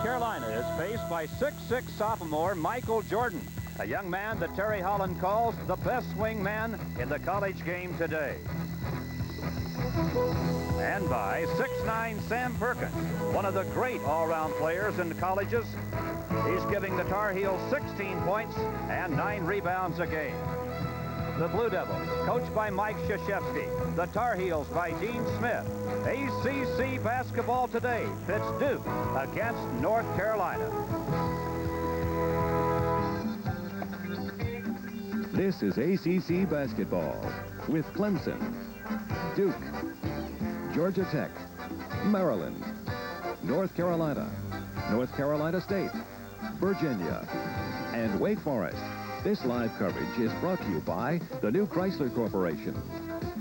Carolina is faced by 6'6" sophomore Michael Jordan, a young man that Terry Holland calls the best swing man in the college game today. And by 6'9" Sam Perkins, one of the great all-round players in colleges. He's giving the Tar Heels 16 points and 9 rebounds a game. The Blue Devils, coached by Mike Krzyzewski. The Tar Heels by Dean Smith. ACC basketball today pits Duke against North Carolina. This is ACC basketball with Clemson, Duke, Georgia Tech, Maryland, North Carolina, North Carolina State, Virginia, and Wake Forest. This live coverage is brought to you by the New Chrysler Corporation,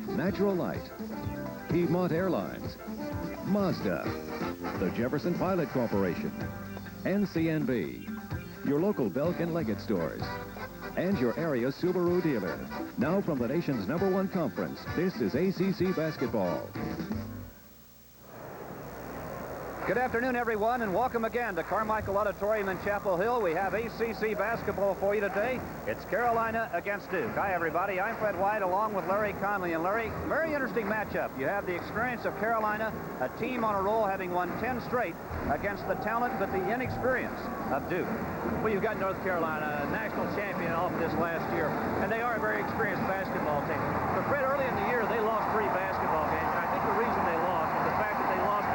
Natural Light, Piedmont Airlines, Mazda, the Jefferson Pilot Corporation, NCNB, your local Belk and Leggett stores, and your area Subaru dealer. Now from the nation's #1 conference, this is ACC basketball. Good afternoon, everyone, and welcome again to Carmichael Auditorium in Chapel Hill. We have ACC basketball for you today. It's Carolina against Duke. Hi, everybody. I'm Fred White, along with Larry Conley. And Larry, very interesting matchup. You have the experience of Carolina, a team on a roll, having won 10 straight, against the talent but the inexperience of Duke. Well, you've got North Carolina, a national champion off of this last year, and they are a very experienced basketball team. But Fred, early in the year, they lost 3 basketball games, and I think the reason they lost was the fact that they lost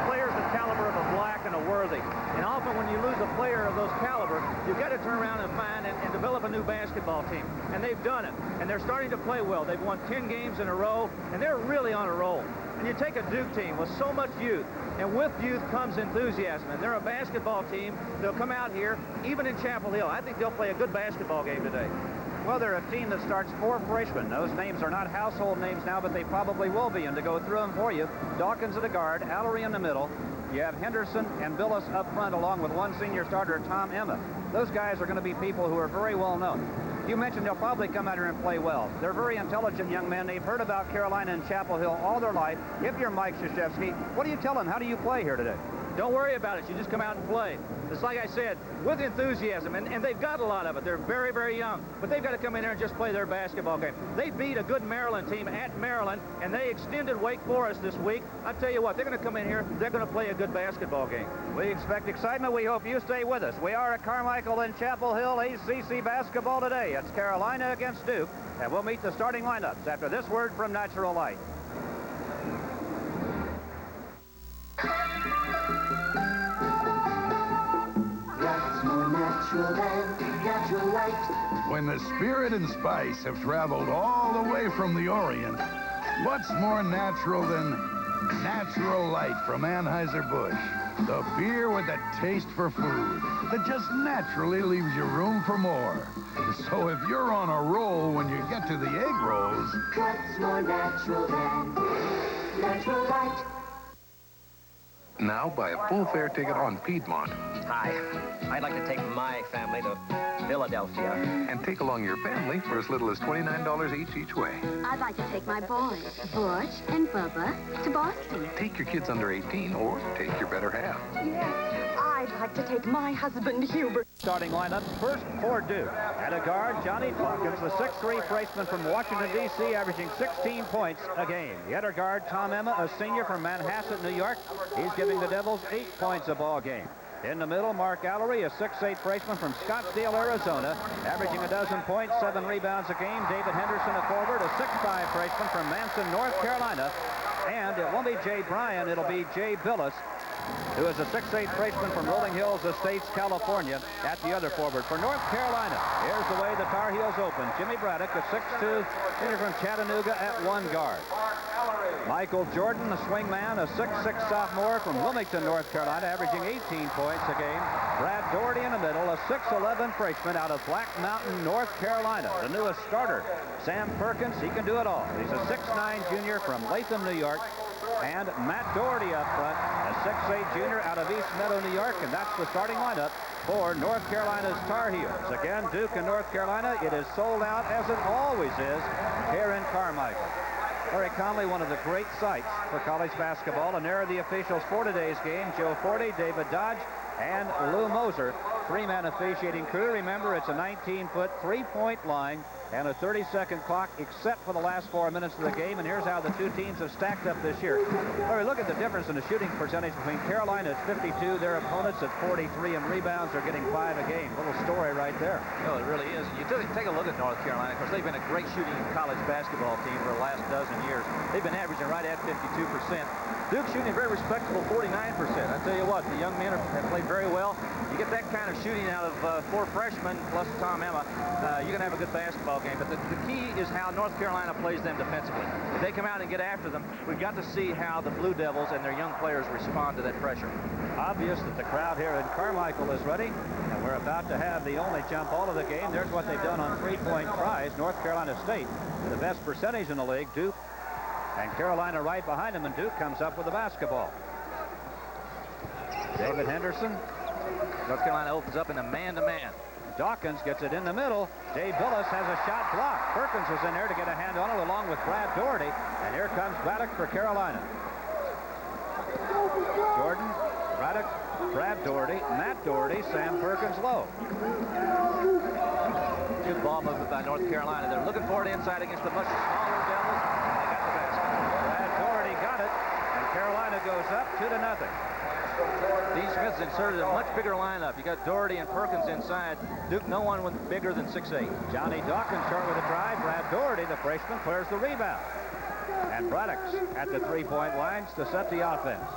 players the caliber of a Black and a Worthy. And often when you lose a player of those caliber, you've got to turn around and find and develop a new basketball team. And they've done it. And they're starting to play well. They've won 10 games in a row, and they're really on a roll. And you take a Duke team with so much youth, and with youth comes enthusiasm. And they're a basketball team. They'll come out here, even in Chapel Hill. I think they'll play a good basketball game today. Well, they're a team that starts 4 freshmen. Those names are not household names now, but they probably will be. And to go through them for you, Dawkins at the guard, Allery in the middle. You have Henderson and Billis up front, along with one senior starter, Tom Emma. Those guys are going to be people who are very well known. You mentioned they'll probably come out here and play well. They're very intelligent young men. They've heard about Carolina and Chapel Hill all their life. If you're Mike Krzyzewski, what do you tell them? How do you play here today? Don't worry about it. You just come out and play. It's like I said, with enthusiasm, and they've got a lot of it. They're very, very young, but they've got to come in there and just play their basketball game. They beat a good Maryland team at Maryland, and they extended Wake Forest this week. I tell you what, they're going to come in here, they're going to play a good basketball game. We expect excitement. We hope you stay with us. We are at Carmichael in Chapel Hill, ACC basketball today. It's Carolina against Duke, and we'll meet the starting lineups after this word from Natural Light. Natural Light. When the spirit and spice have traveled all the way from the Orient, what's more natural than Natural Light from Anheuser-Busch? The beer with a taste for food that just naturally leaves you room for more. So if you're on a roll when you get to the egg rolls... What's more natural than Natural Light? Now buy a full fare ticket on Piedmont. Hi, I'd like to take my family to Philadelphia. And take along your family for as little as $29 each way. I'd like to take my boys, Butch and Bubba, to Boston. Take your kids under 18 or take your better half. Yes, I'd like to take my husband, Hubert. Starting lineups first for Duke. At a guard, Johnny Dawkins, the 6'3" freshman from Washington, D.C., averaging 16 points a game. The other guard, Tom Emma, a senior from Manhasset, New York. He's giving the Devils 8 points a ball game. In the middle, Mark Allery, a 6'8" freshman from Scottsdale, Arizona, averaging 12 points, 7 rebounds a game. David Henderson, a forward, a 6'5" freshman from Manson, North Carolina. And it won't be Jay Bryan, it'll be Jay Billis, who is a 6'8" freshman from Rolling Hills Estates, California, at the other forward. For North Carolina, here's the way the Tar Heels open. Jimmy Braddock, a 6'2" senior from Chattanooga, at one guard. Michael Jordan, the swingman, a 6'6" sophomore from Wilmington, North Carolina, averaging 18 points a game. Brad Doherty in the middle, a 6'11" freshman out of Black Mountain, North Carolina. The newest starter, Sam Perkins, he can do it all. He's a 6'9" junior from Latham, New York. And Matt Doherty up front, a 6'8" junior out of East Meadow, New York, and that's the starting lineup for North Carolina's Tar Heels. Again, Duke and North Carolina, it is sold out, as it always is, here in Carmichael. Larry Conley, one of the great sights for college basketball. And there are the officials for today's game. Joe Forte, David Dodge, and Lou Moser. Three-man officiating crew. Remember, it's a 19-foot three-point line and a 30-second clock except for the last 4 minutes of the game. And here's how the two teams have stacked up this year. Larry, look at the difference in the shooting percentage between Carolina at 52, their opponents at 43, and rebounds are getting 5 a game. Little story right there. Oh, it really is. You take a look at North Carolina. Of course, they've been a great shooting college basketball team for the last dozen years. They've been averaging right at 52%. Duke shooting a very respectable 49%. I tell you what, the young men have played very well. You get that kind of shooting out of 4 freshmen plus Tom Emma, you're going to have a good basketball game. But the key is how North Carolina plays them defensively. If they come out and get after them, we've got to see how the Blue Devils and their young players respond to that pressure. Obvious that the crowd here in Carmichael is ready, and we're about to have the only jump ball of the game. There's what they've done on three-point tries. North Carolina State, the best percentage in the league. Duke and Carolina right behind them, and Duke comes up with the basketball. David Henderson. North Carolina opens up in a man-to-man. Dawkins gets it in the middle. Dave Billis has a shot blocked. Perkins was in there to get a hand on it along with Brad Doherty. And here comes Braddock for Carolina. Jordan, Braddock, Brad Doherty, Matt Doherty, Sam Perkins low. Good ball movement by North Carolina. They're looking for it inside against the much smaller Devils. And they got the basket. Brad Doherty got it. And Carolina goes up 2-0. Dean Smith's inserted a much bigger lineup. You got Doherty and Perkins inside. Duke, no one bigger than 6'8". Johnny Dawkins short with a drive. Brad Doherty, the freshman, clears the rebound. And Braddock's at the three-point lines to set the offense.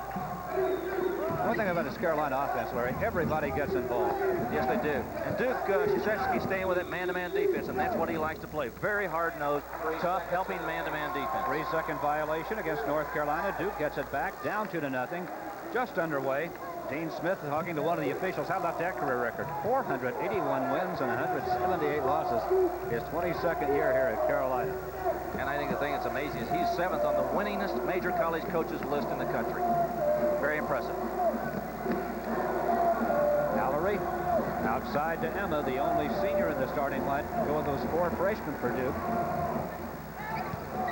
One thing about this Carolina offense, Larry, everybody gets involved. Yes, they do. And Duke, Krzyzewski's staying with that man-to-man defense, and that's what he likes to play. Very hard-nosed, tough, helping man-to-man defense. 3-second violation against North Carolina. Duke gets it back, down 2-0. Just underway. Dean Smith talking to one of the officials. How about that career record? 481 wins and 178 losses. His 22nd year here at Carolina. And I think the thing that's amazing is he's 7th on the winningest major college coaches list in the country. Very impressive. Mallory outside to Emma, the only senior in the starting line. Go with those 4 freshmen for Duke.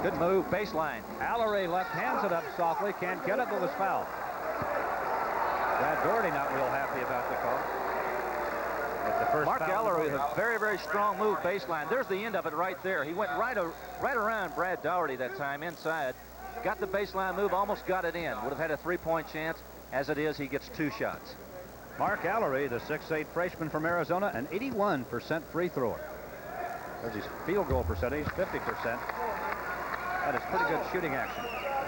Good move, baseline. Mallory left hands it up softly, can't get it, but was fouled. Brad Doherty not real happy about the call. The first Mark Ellery with a very, very strong move baseline. There's the end of it right there. He went right around Brad Doherty that time inside. Got the baseline move, almost got it in. Would have had a 3-point chance. As it is, he gets 2 shots. Mark Ellery, the 6'8" freshman from Arizona, an 81% free thrower. There's his field goal percentage, 50%. That is pretty good shooting action.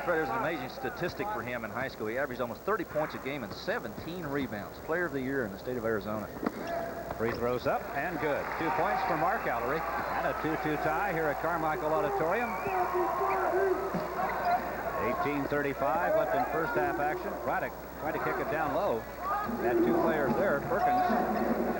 There's an amazing statistic for him in high school. He averaged almost 30 points a game and 17 rebounds. Player of the year in the state of Arizona. Free throws up and good. 2 points for Mark Ellery. And a 2-2 tie here at Carmichael Auditorium. 18:35 left in first half action. Braddock trying to kick it down low. Had 2 players there. Perkins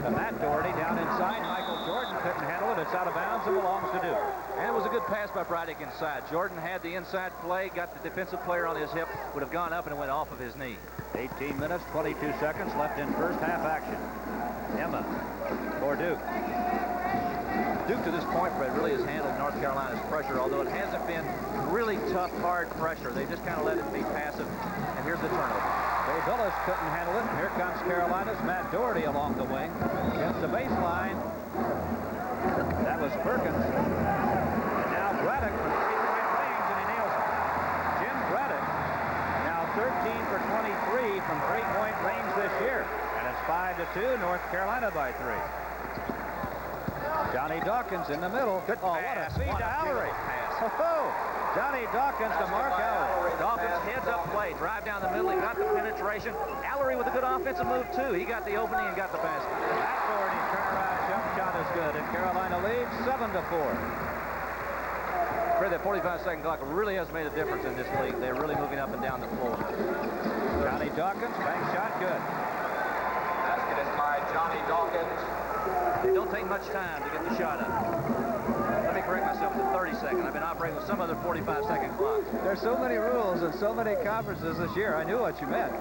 to Matt Doherty down inside. Michael Jordan couldn't handle it. It's out of bounds and belongs to Duke. And it was a good pass by Braddock inside. Jordan had the inside play, got the defensive player on his hip, would have gone up and it went off of his knee. 18 minutes, 22 seconds left in first half action. Emma for Duke. Duke to this point, Fred, really has handled North Carolina's pressure, although it hasn't been really tough, hard pressure. They just kind of let it be passive. And here's the turnover. Dave Billis couldn't handle it. Here comes Carolina's Matt Doherty along the wing. Gets the baseline. That was Perkins. And now Braddock for 3-point range, and he nails it. Jim Braddock now 13 for 23 from 3-point range this year. And it's 5-2, North Carolina by 3. Johnny Dawkins in the middle. Good pass. What a feed to Ellery. Johnny Dawkins to Mark Ellery. Dawkins heads up play, drive down the middle. He got the penetration. Ellery with a good offensive move too. He got the opening and got the basket. That Doherty turnaround jump shot is good, and Carolina leads 7-4. Fred, that 45-second clock really has made a difference in this league. They're really moving up and down the floor. Johnny Dawkins, bank shot, good. Basket is by Johnny Dawkins. They don't take much time to get the shot up. Let me correct myself, it's a 30-second. I've been operating with some other 45-second clocks. There's so many rules and so many conferences this year. I knew what you meant.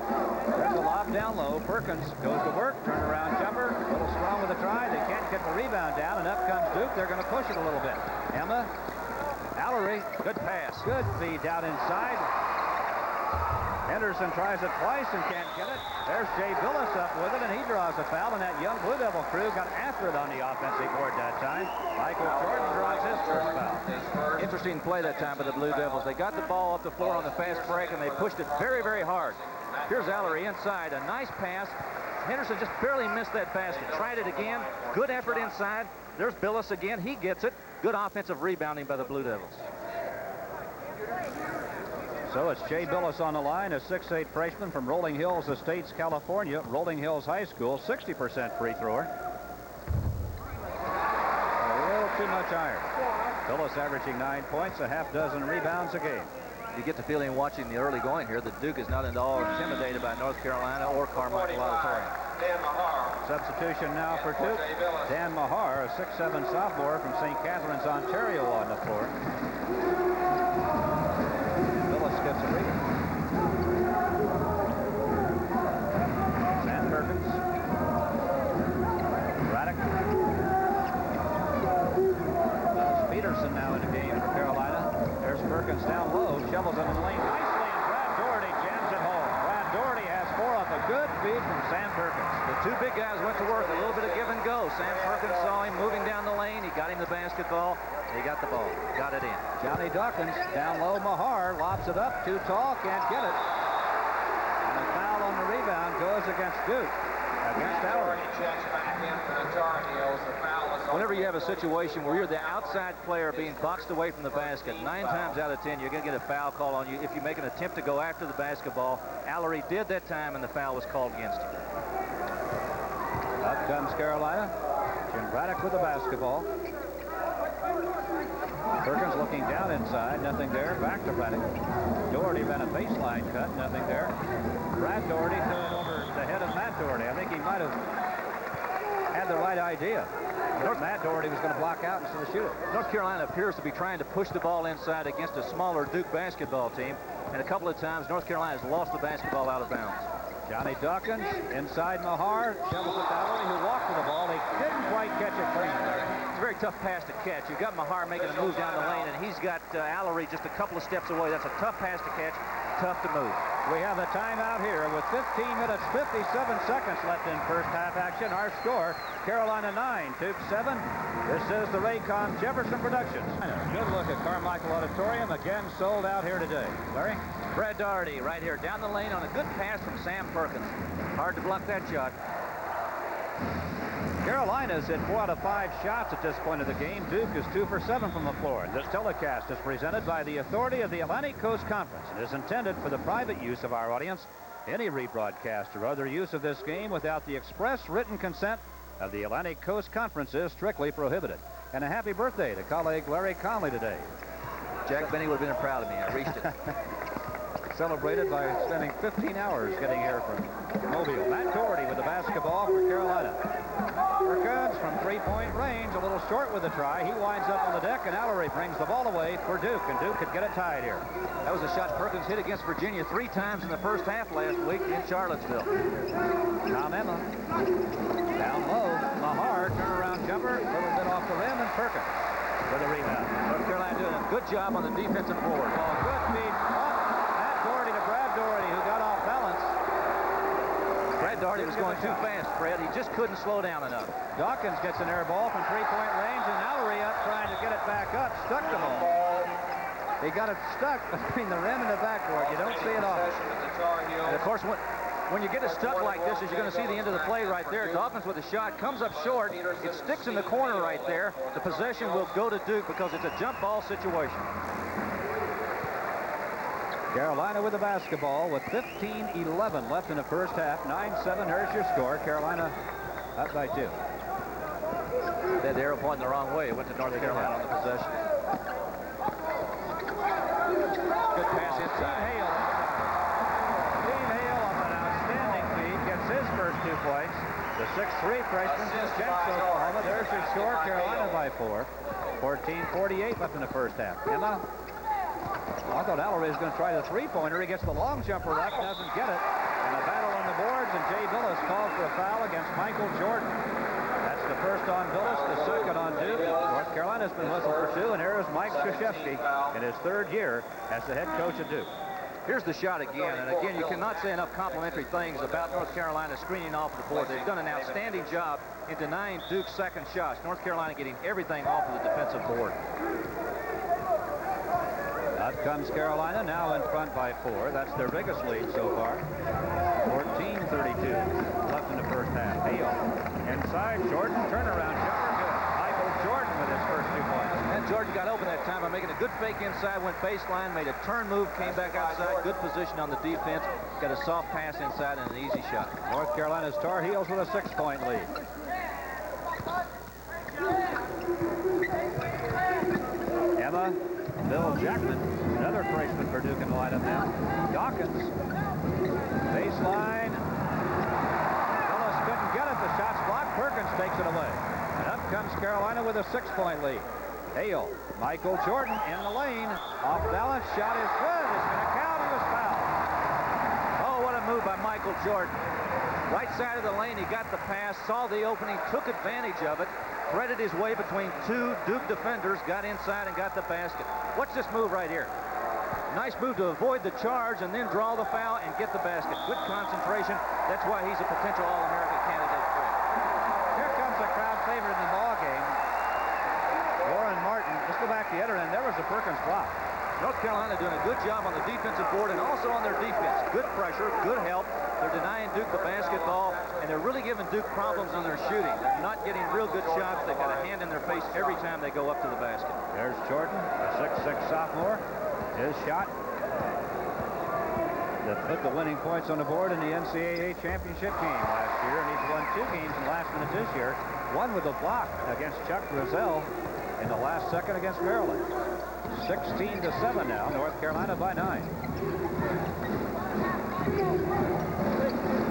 There's a lob down low. Perkins goes to work, turnaround jumper, a little strong with a try. They can't get the rebound down, and up comes Duke. They're going to push it a little bit. Emma Allery, good pass. Good feed down inside. Henderson tries it twice and can't get it. There's Jay Billis up with it, and he draws a foul, and that young Blue Devil crew got after it on the offensive board that time. Michael Jordan draws his first foul. Interesting play that time by the Blue Devils. They got the ball up the floor on the fast break, and they pushed it very, very hard. Here's Allery inside. A nice pass. Henderson just barely missed that basket. Tried it again. Good effort inside. There's Billis again. He gets it. Good offensive rebounding by the Blue Devils. So it's Jay Billis on the line, a 6'8" freshman from Rolling Hills Estates, California. Rolling Hills High School, 60% free thrower. A little too much iron. Billis averaging 9 points, a half dozen rebounds a game. You get the feeling watching the early going here that Duke is not at all intimidated by North Carolina or Carmichael Auditorium. Substitution now for Duke. Dan Mahar, a 6'7" sophomore from St. Catharines, Ontario, on the floor. Billis gets a rebound. Sam Perkins. Braddock. Peterson now in the game for Carolina. There's Perkins down low, shovels it in the lane nicely, and Brad Doherty jams it home. Brad Doherty has 4 off a good feed from Sam Perkins. The two big guys went to work, a little bit of give and go. Sam Perkins saw him moving down the lane. He got him the basketball. He got the ball, got it in. Johnny Dawkins down low. Mahar lobs it up, too tall, can't get it. And a foul on the rebound goes against Duke. Against Allery. Whenever you have a situation where you're the outside player being boxed away from the basket, 9 times out of 10 you're going to get a foul call on you if you make an attempt to go after the basketball. Allery did that time, and the foul was called against him. Up comes Carolina. Jim Braddock with the basketball. Perkins looking down inside, nothing there. Back to Braddock. Doherty ran a baseline cut, nothing there. Brad Doherty threw it over the head of Matt Doherty. I think he might have had the right idea. Matt Doherty was going to block out instead of shoot it. North Carolina appears to be trying to push the ball inside against a smaller Duke basketball team, and a couple of times North Carolina has lost the basketball out of bounds. Johnny Dawkins inside Mahar, shovels it to Allery, who walked to the ball. He didn't quite catch it clean. It's a very tough pass to catch. You've got Mahar making a move down the lane, and he's got Allery just a couple of steps away. That's a tough pass to catch, tough to move. We have a timeout here with 15 minutes, 57 seconds left in first half action. Our score, Carolina 9, Duke 7. This is the Raycom Jefferson Productions. Good look at Carmichael Auditorium, again sold out here today. Larry? Brad Doherty right here down the lane on a good pass from Sam Perkins. Hard to block that shot. Carolina's hit 4 out of 5 shots at this point of the game. Duke is 2 for 7 from the floor. This telecast is presented by the authority of the Atlantic Coast Conference and is intended for the private use of our audience. Any rebroadcast or other use of this game without the express written consent of the Atlantic Coast Conference is strictly prohibited. And a happy birthday to colleague Larry Conley today. Jack Benny would have been proud of me. I reached it. Celebrated by spending 15 hours getting here from Mobile. Matt Doherty with the basketball for Carolina. Perkins from three-point range, a little short with the try. He winds up on the deck, and Allery brings the ball away for Duke, and Duke could get it tied here. That was a shot Perkins hit against Virginia 3 times in the first half last week in Charlottesville. Tom Emma down low. Mahar turnaround jumper, a little bit off the rim, and Perkins for the rebound. North Carolina doing a good job on the defensive board. Oh, good feed. Matt Doherty to Brad Doherty, who got off balance. Brad Doherty was going too fast, Fred. He just couldn't slow down enough. Dawkins gets an air ball from three-point range, and Allery up trying to get it back up. Stuck the ball. He got it stuck between the rim and the backboard. You don't see it often. And of course, when you get it stuck like this, as you're going to see the end of the play right there, Dawkins with a shot comes up short. It sticks in the corner right there. The possession will go to Duke because it's a jump ball situation. Carolina with the basketball with 15-11 left in the first half. 9-7, here's your score. Carolina up by 2. They had the arrow pointing the wrong way. It went to North Carolina on the possession. Good pass inside. Steve Hale on an outstanding feed gets his first 2 points. The 6'3" freshman from Jenks, Oklahoma. There's your score. Carolina by 4. 14:48 left in the first half. Emma. I thought Allery was going to try the three-pointer. He gets the long jumper up, doesn't get it. And a battle on the boards, and Jay Billis calls for a foul against Michael Jordan. That's the first on Billis, the second on Duke. North Carolina's been whistled for 2, and here is Mike Krzyzewski in his 3rd year as the head coach of Duke. Here's the shot again, and again, you cannot say enough complimentary things about North Carolina screening off the board. They've done an outstanding job in denying Duke's second shots. North Carolina getting everything off of the defensive board. Up comes Carolina, now in front by 4. That's their biggest lead so far. 14:32 left in the first half. Hale inside, Jordan, turnaround jumper, good. Michael Jordan with his first 2 points. And Jordan got open that time by making a good fake inside, went baseline, made a turn move, came back outside, good position on the defense, got a soft pass inside and an easy shot. North Carolina's Tar Heels with a 6-point lead. Emma, Bill Jackman, another freshman for Duke in the lineup now. Dawkins, baseline. Willis couldn't get it. The shot's blocked. Perkins takes it away. And up comes Carolina with a 6-point lead. Hale, Michael Jordan in the lane. Off balance, shot is good. It's going to count. He was fouled. Oh, what a move by Michael Jordan. Right side of the lane, he got the pass, saw the opening, took advantage of it, threaded his way between 2 Duke defenders, got inside and got the basket. Watch this move right here. Nice move to avoid the charge and then draw the foul and get the basket. Good concentration. That's why he's a potential All-American candidate. Here comes a crowd favorite in the ball game. Warren Martin. Let's go back to the other end. There was a Perkins block. North Carolina doing a good job on the defensive board and also on their defense. Good pressure, good help. They're denying Duke the basketball, and they're really giving Duke problems on their shooting. They're not getting real good shots. They've got a hand in their face every time they go up to the basket. There's Jordan, a 6'6" sophomore. His shot that put the winning points on the board in the NCAA championship game last year, and he's won 2 games in the last minute this year. One with a block against Chuck Grizzell in the last second against Maryland. 16-7 now. North Carolina by 9.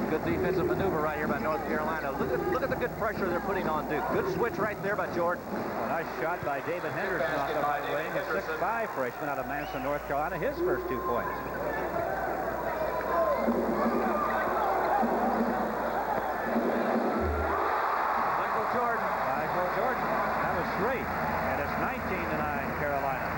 Good defensive maneuver right here by North Carolina. Look at the good pressure they're putting on Duke. Good switch right there by Jordan. A nice shot by David Henderson off the right wing. A 6'5" freshman out of Manson, North Carolina. His first 2 points. Michael Jordan. Michael Jordan. That was 3. And it's 19-9 Carolina.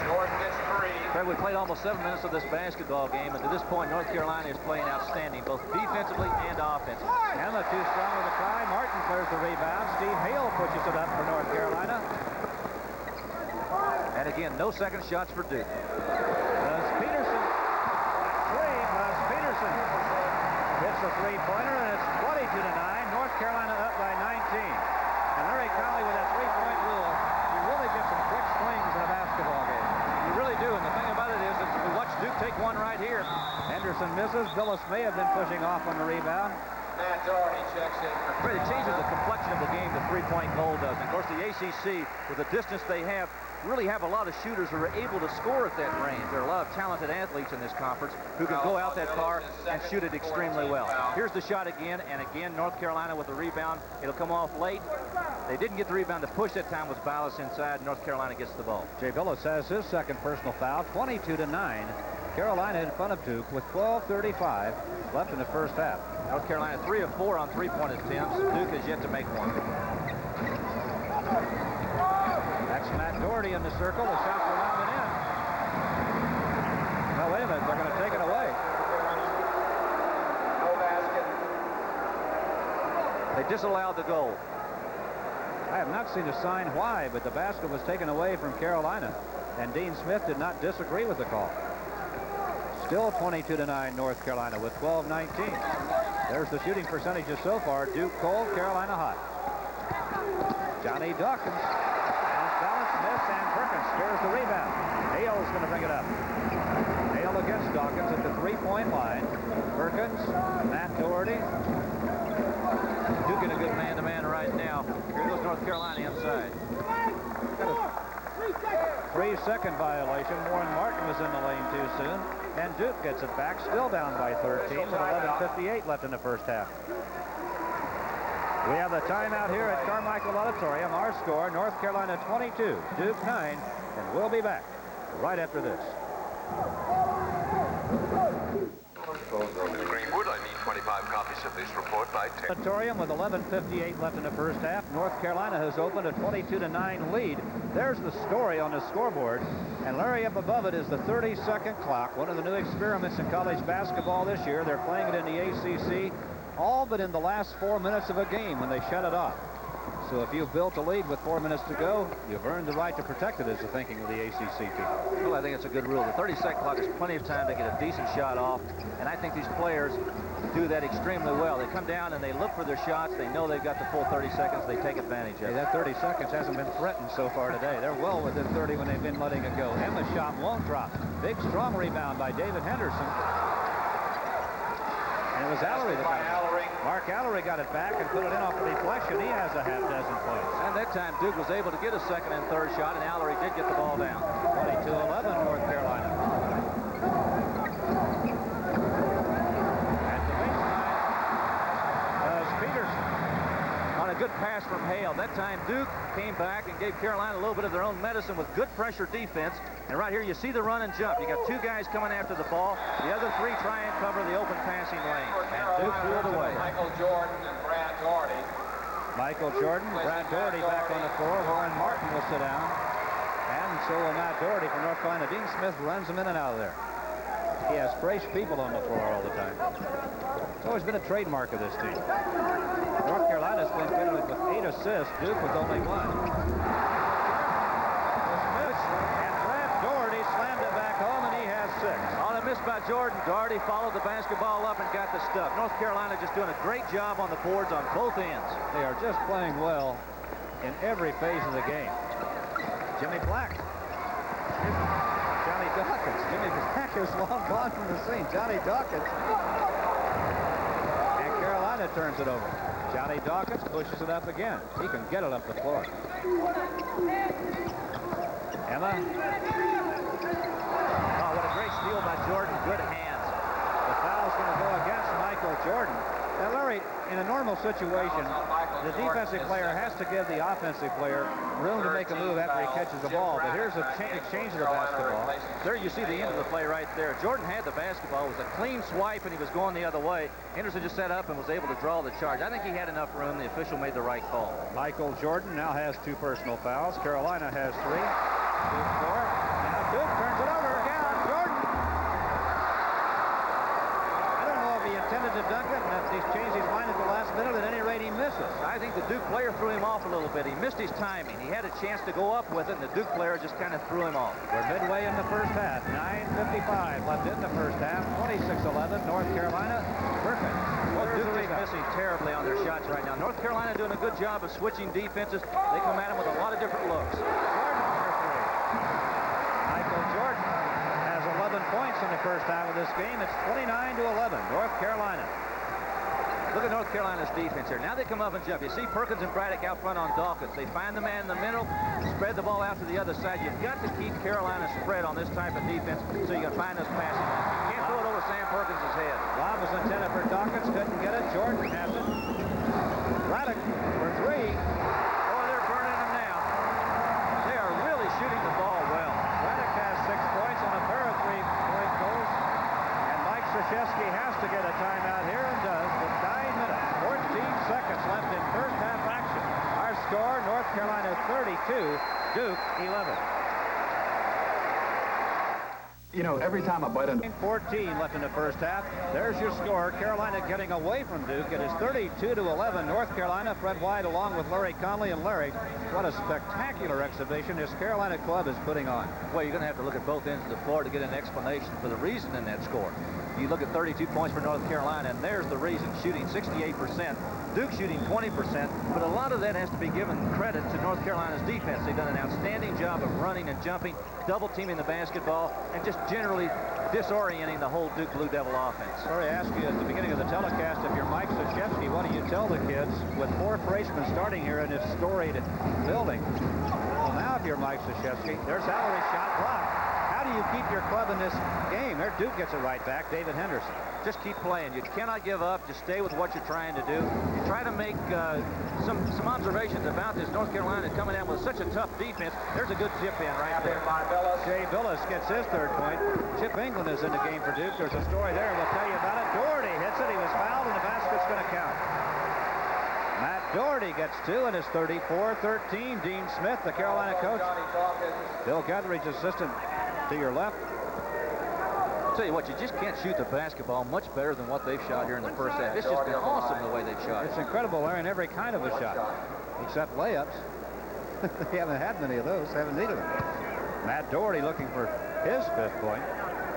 Jordan gets 3. Fred, we played almost 7 minutes of this basketball game, and to this point, North Carolina is playing outstanding, both defensively and offensively. Emma too strong with the try. Martin clears the rebound. Steve Hale pushes it up for North Carolina. And again, no second shots for Duke. Buzz Peterson. 3. Buzz Peterson hits a 3-pointer, and it's 22-9. North Carolina up by 19. And Larry Colley with that 3-point rule, you really get some quick swings in a basketball game. You really do, and the thing about it is that we watch Duke take one right here. Henderson misses. Billis may have been pushing off on the rebound. Matt Doherty checks in. Fred, it changes the complexion of the game, the three-point goal does. And of course, the ACC, with the distance they have, really have a lot of shooters who are able to score at that range. There are a lot of talented athletes in this conference who can go out that far and shoot it extremely well. Here's the shot again, and again, North Carolina with the rebound. It'll come off late. They didn't get the rebound to push that time. Was Ballas inside. North Carolina gets the ball. Jay Billis has his second personal foul, 22-9. Carolina in front of Duke with 12:35 left in the first half. North Carolina 3 of 4 on three-point attempts. Duke has yet to make one. That's Matt Doherty in the circle. The shot will not get in. No, wait a minute. They're going to take it away. No basket. They disallowed the goal. I have not seen a sign why, but the basket was taken away from Carolina, and Dean Smith did not disagree with the call. Still 22-9 North Carolina with 12-19. There's the shooting percentages so far. Duke cold, Carolina hot. Johnny Dawkins. Balance, miss, and Perkins scares the rebound. Hale's going to bring it up. Hale against Dawkins at the three-point line. Perkins, Matt Doherty. Duke in a good man-to-man right now. Here goes North Carolina inside. 3-second violation. Warren Martin was in the lane too soon. And Duke gets it back, still down by 13 with 11:58 left in the first half. We have a timeout here at Carmichael Auditorium. Our score, North Carolina 22, Duke 9, and we'll be back right after this. Greenwood, I need 25 copies of this report by 10. Auditorium with 11:58 left in the first half. North Carolina has opened a 22-9 lead. There's the story on the scoreboard. And Larry, up above it is the 30-second clock, one of the new experiments in college basketball this year. They're playing it in the ACC, all but in the last 4 minutes of a game when they shut it off. So if you've built a lead with 4 minutes to go, you've earned the right to protect it, is the thinking of the ACC people. Well, I think it's a good rule. The 30-second clock is plenty of time to get a decent shot off, and I think these players do that extremely well. They come down and they look for their shots. They know they've got the full 30 seconds. They take advantage of it. That 30 seconds hasn't been threatened so far today. They're well within 30 when they've been letting it go. Emma's shot won't drop. Big, strong rebound by David Henderson. And it was Allery that got it. Mark Allery got it back and put it in off the deflection. He has a half dozen points. And that time Duke was able to get a second and third shot, and Allery did get the ball down. 22-11 North Carolina. At the baseline, Peterson. On a good pass from Hale. That time Duke came back and gave Carolina a little bit of their own medicine with good pressure defense. And right here you see the run and jump. You got two guys coming after the ball. The other three try and cover the open passing lane. And Duke threw it away. Michael Jordan and Brad Doherty. Michael Jordan, Brad Doherty back on the floor. Warren Martin will sit down. And so will Matt Doherty from North Carolina. Dean Smith runs them in and out of there. He has fresh people on the floor all the time. It's always been a trademark of this team. North Carolina's been credited with 8 assists. Duke with only 1. On a miss by Jordan, Doherty followed the basketball up and got the stuff. North Carolina just doing a great job on the boards on both ends. They are just playing well in every phase of the game. Jimmy Black. Johnny Dawkins. Jimmy Black is long gone from the scene. Johnny Dawkins. And Carolina turns it over. Johnny Dawkins pushes it up again. He can get it up the floor. Emma. Great steal by Jordan. Good hands. The foul's going to go against Michael Jordan. Now, Larry, in a normal situation, the defensive player has to give the offensive player room to make a move after he catches the ball. But here's a exchange of the basketball. There you see the end of the play right there. Jordan had the basketball. It was a clean swipe, and he was going the other way. Henderson just set up and was able to draw the charge. I think he had enough room. The official made the right call. Michael Jordan now has 2 personal fouls. Carolina has 3. Duke 4. Now Duke turns it over. Intended to dunk it, and if he's changed his mind at the last minute, at any rate he misses. I think the Duke player threw him off a little bit. He missed his timing. He had a chance to go up with it, and the Duke player just kind of threw him off. We're midway in the first half. 9:55 left in the first half. 26-11 North Carolina. Perfect. Well, Duke is missing terribly on their shots right now. North Carolina doing a good job of switching defenses. They come at him with a lot of different looks. Jordan for 3. Michael Jordan has 11 points in the first half of this game. It's 29-11, North Carolina. Look at North Carolina's defense here. Now they come up and jump. You see Perkins and Braddock out front on Dawkins. They find the man in the middle, spread the ball out to the other side. You've got to keep Carolina spread on this type of defense so you can find those passing lanes. You can't throw it over Sam Perkins' head. Lob was intended for Dawkins. Couldn't get it. Jordan has it. Braddock for 3. Oh, they're burning them now. They are really shooting the ball well. Braddock has 6 points on a pair of 3-point goals. And Mike Krzyzewski has to get a timeout here and does with 9 minutes, 14 seconds left in first half action. Our score, North Carolina 32, Duke 11. You know, every time I bite into 14 left in the first half. There's your score. Carolina getting away from Duke. It is 32-11. North Carolina. Fred White along with Larry Conley. And Larry, what a spectacular exhibition this Carolina club is putting on. Well, you're going to have to look at both ends of the floor to get an explanation for the reason in that score. You look at 32 points for North Carolina, and there's the reason. Shooting 68%. Duke shooting 20%, but a lot of that has to be given credit to North Carolina's defense. They've done an outstanding job of running and jumping, double-teaming the basketball, and just generally disorienting the whole Duke Blue Devil offense. Sorry, I asked you at the beginning of the telecast, if you're Mike Krzyzewski, what do you tell the kids with 4 freshmen starting here in this storied building? Well, now if you're Mike Krzyzewski, there's Allery's shot blocked. How do you keep your club in this game? There, Duke gets it right back. David Henderson. Just keep playing. You cannot give up. Just stay with what you're trying to do. You try to make some observations about this North Carolina coming out with such a tough defense. There's a good tip in right there. Jay Billis gets his 3rd point. Chip England is in the game for Duke. There's a story there. We'll tell you about it. Doherty hits it. He was fouled, and the basket's going Doherty gets 2 and is 34-13. Dean Smith, the Carolina coach. Bill Guthridge, assistant to your left. I'll tell you what, you just can't shoot the basketball much better than what they've shot here in the first half. It's just been awesome the way they've shot. It's incredible. They're in every kind of a shot, except layups. They haven't had many of those, haven't needed them. Matt Doherty looking for his 5th point.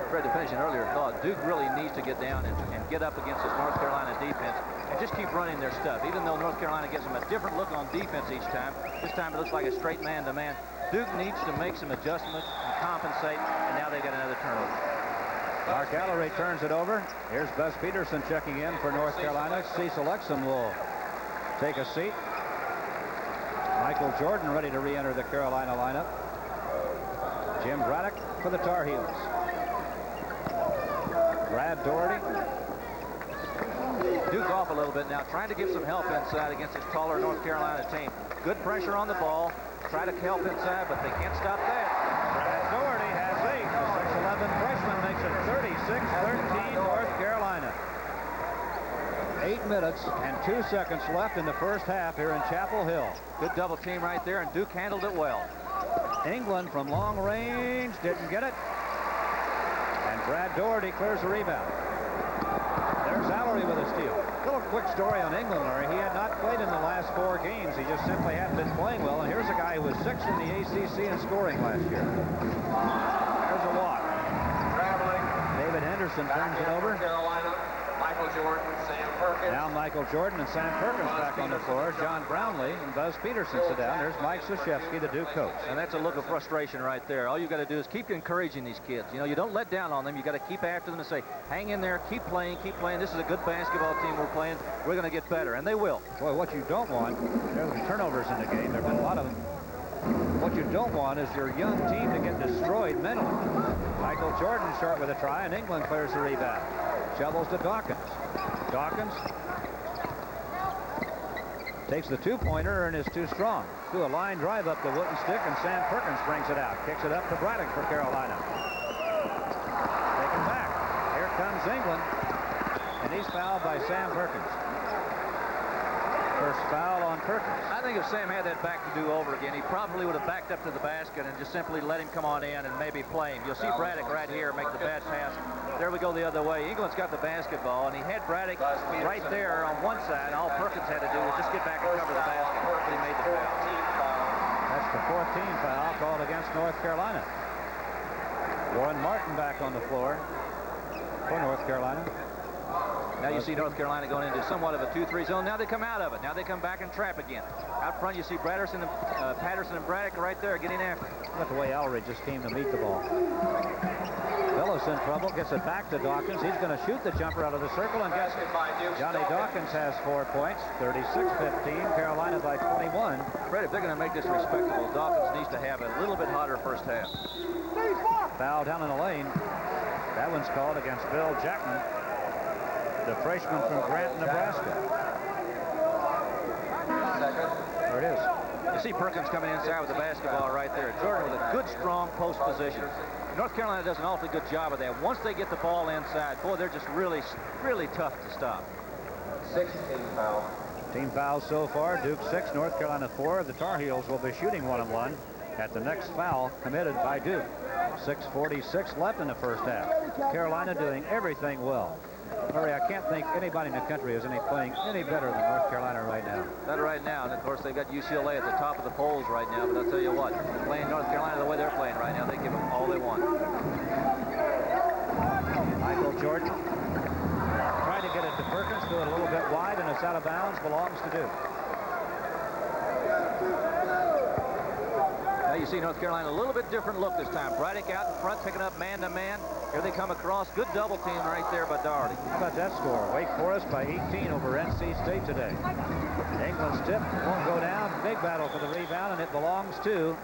Fred, to finish an earlier thought, Duke really needs to get down and get up against this North Carolina defense and just keep running their stuff. Even though North Carolina gives them a different look on defense each time, this time it looks like a straight man-to-man. Duke needs to make some adjustments and compensate, and now they've got another turnover. Mark Allery turns it over. Here's Buzz Peterson checking in for North Carolina. Cecil Exum will take a seat. Michael Jordan ready to re-enter the Carolina lineup. Jim Braddock for the Tar Heels. Brad Doherty. Duke off a little bit now, trying to give some help inside against this taller North Carolina team. Good pressure on the ball. Try to help inside, but they can't stop that. Brad Doherty has 8. The 6'11 freshman makes it 36-13 North Carolina. 8 minutes and 2 seconds left in the first half here in Chapel Hill. Good double team right there, and Duke handled it well. England from long range didn't get it. And Brad Doherty clears the rebound. There's Allery with a steal. Little quick story on England, Larry. He had not played in the last 4 games. He just simply hadn't been playing well. And here's a guy who was 6th in the ACC in scoring last year. There's a walk. David Henderson turns it over. Carolina, Michael Jordan, Sam Perkins. Now Michael Jordan and Sam Perkins back on the floor. John Brownlee and Buzz Peterson sit down. There's Mike Krzyzewski, the Duke coach. And that's a look of frustration right there. All you got to do is keep encouraging these kids. You know, you don't let down on them. You got to keep after them and say, hang in there, keep playing, keep playing. This is a good basketball team we're playing. We're going to get better, and they will. Boy, what you don't want, there's some turnovers in the game. There have been a lot of them. What you don't want is your young team to get destroyed mentally. Michael Jordan short with a try, and England clears the rebound. Shovels to Dawkins. Dawkins takes the 2-pointer and is too strong. Do a line drive up the wooden stick, and Sam Perkins brings it out. Kicks it up to Braddock for Carolina. Taken back. Here comes England, and he's fouled by Sam Perkins. First foul on Perkins. I think if Sam had that back to do over again, he probably would have backed up to the basket and just simply let him come on in and maybe play him. You'll see Braddock right here make the bad pass. There we go the other way. England's got the basketball, and he had Braddock right there on one side. All Perkins had to do was just get back and cover the basket. But he made the foul. That's the 14th foul called against North Carolina. Warren Martin back on the floor for North Carolina. Now you see North Carolina going into somewhat of a 2-3 zone. Now they come out of it. Now they come back and trap again. Out front, you see Patterson and Braddock right there getting after it. Look at the way Allery just came to meet the ball. Ellis in trouble, gets it back to Dawkins. He's going to shoot the jumper out of the circle and gets it. Johnny Dawkins has 4 points, 36-15. Carolina by 21. Fred, if they're going to make this respectable, Dawkins needs to have a little bit hotter first half. Foul down in the lane. That one's called against Bill Jackman, the freshman from Grant, Nebraska. There it is. You see Perkins coming inside with the basketball right there. Jordan with a good, strong post position. North Carolina does an awfully good job of that. Once they get the ball inside, boy, they're just really, really tough to stop. 16 foul. Team fouls so far. Duke 6, North Carolina 4. The Tar Heels will be shooting 1-on-1 at the next foul committed by Duke. 6:46 left in the first half. Carolina doing everything well. Murray, I can't think anybody in the country is playing any better than North Carolina right now. Not right now, and of course they've got UCLA at the top of the polls right now, but I'll tell you what, playing North Carolina the way they're playing right now, they give them all they want. Michael Jordan trying to get it to Perkins, do it a little bit wide, and it's out of bounds, belongs to Duke. Now you see North Carolina a little bit different look this time. Braddock out in front, picking up man-to-man. Here they come across. Good double team right there by Doherty. How about that score? Wake Forest by 18 over NC State today. England's tip won't go down. Big battle for the rebound, and it belongs to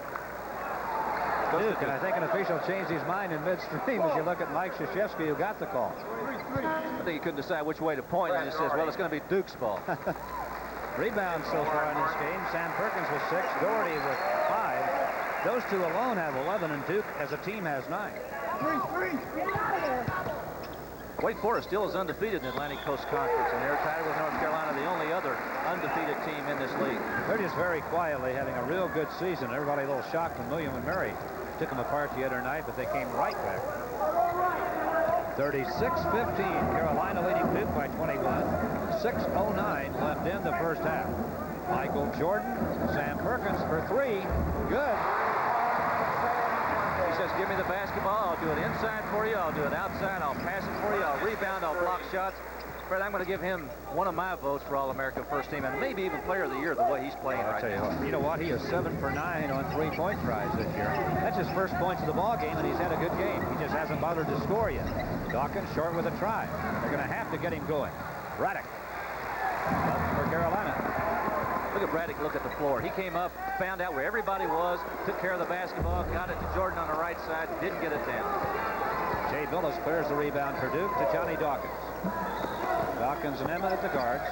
Duke. And I think an official changed his mind in midstream as you look at Mike Krzyzewski, who got the call. I think he couldn't decide which way to point, and he says, well, it's going to be Duke's ball. Rebounds so far in this game. Sam Perkins with 6, Doherty with 5. Those two alone have 11, and Duke as a team has 9. Wake Forest still is undefeated in the Atlantic Coast Conference, and they're tied with North Carolina, the only other undefeated team in this league. They're just very quietly having a real good season. Everybody a little shocked when William and Mary took them apart the other night, but they came right back. 36-15. Carolina leading Duke by 21. 6:09 left in the first half. Michael Jordan, Sam Perkins for three. Good. He says, give me the basketball. I'll do it inside for you. I'll do it outside. I'll pass it for you. I'll rebound. I'll block shots. Fred, I'm going to give him one of my votes for All-America first team and maybe even player of the year the way he's playing right now. You know what? He is 7 for 9 on three-point tries this year. That's his first points of the ball game, and he's had a good game. He just hasn't bothered to score yet. Dawkins short with a try. They're going to have to get him going. Braddock up for Carolina. Look at Braddock look at the floor. He came up, found out where everybody was, took care of the basketball, got it to Jordan on the right side, didn't get it down. Jay Billis clears the rebound for Duke to Johnny Dawkins. Dawkins and Emma at the guards.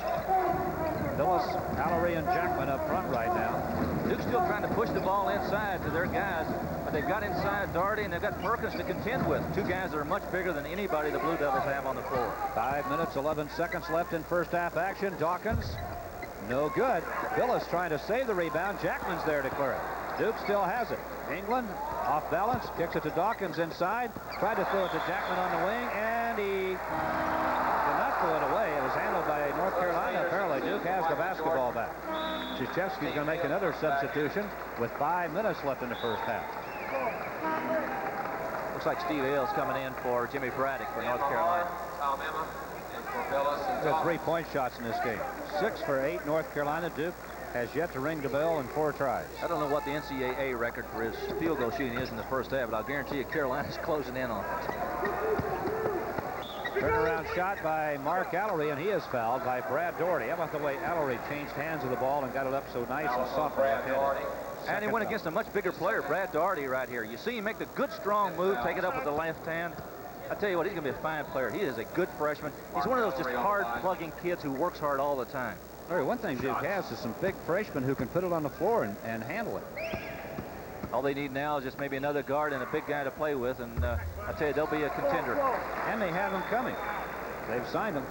Billis, Allery, and Jackman up front right now. Duke's still trying to push the ball inside to their guys, but they've got inside Doherty and they've got Perkins to contend with. Two guys that are much bigger than anybody the Blue Devils have on the floor. 5 minutes, 11 seconds left in first half action. Dawkins, no good. Billis trying to save the rebound. Jackman's there to clear it. Duke still has it. England off balance, kicks it to Dawkins inside. Tried to throw it to Jackman on the wing, and he did not throw it away. It was handled by North Carolina. Apparently, Duke has the basketball back. Krzyzewski's going to make another substitution with 5 minutes left in the first half. Looks like Steve Ailes coming in for Jimmy Braddock for North Carolina. Got 3-point shots in this game. 6 for 8 North Carolina. Duke has yet to ring the bell in 4 tries. I don't know what the NCAA record for his field goal shooting is in the first half, but I'll guarantee you Carolina's closing in on it. Turnaround shot by Mark Allery, and he is fouled by Brad Doherty. How about the way Allery changed hands of the ball and got it up so nice and soft left-handed? And he went against a much bigger player, Brad Doherty, right here. You see him make the good, strong move, take it up with the left hand. I tell you what, he's going to be a fine player. He is a good freshman. He's one of those just hard-plugging kids who works hard all the time. Larry, one thing Duke has is some big freshmen who can put it on the floor and handle it. All they need now is just maybe another guard and a big guy to play with, and I tell you, they'll be a contender. And they have him coming. They've signed him.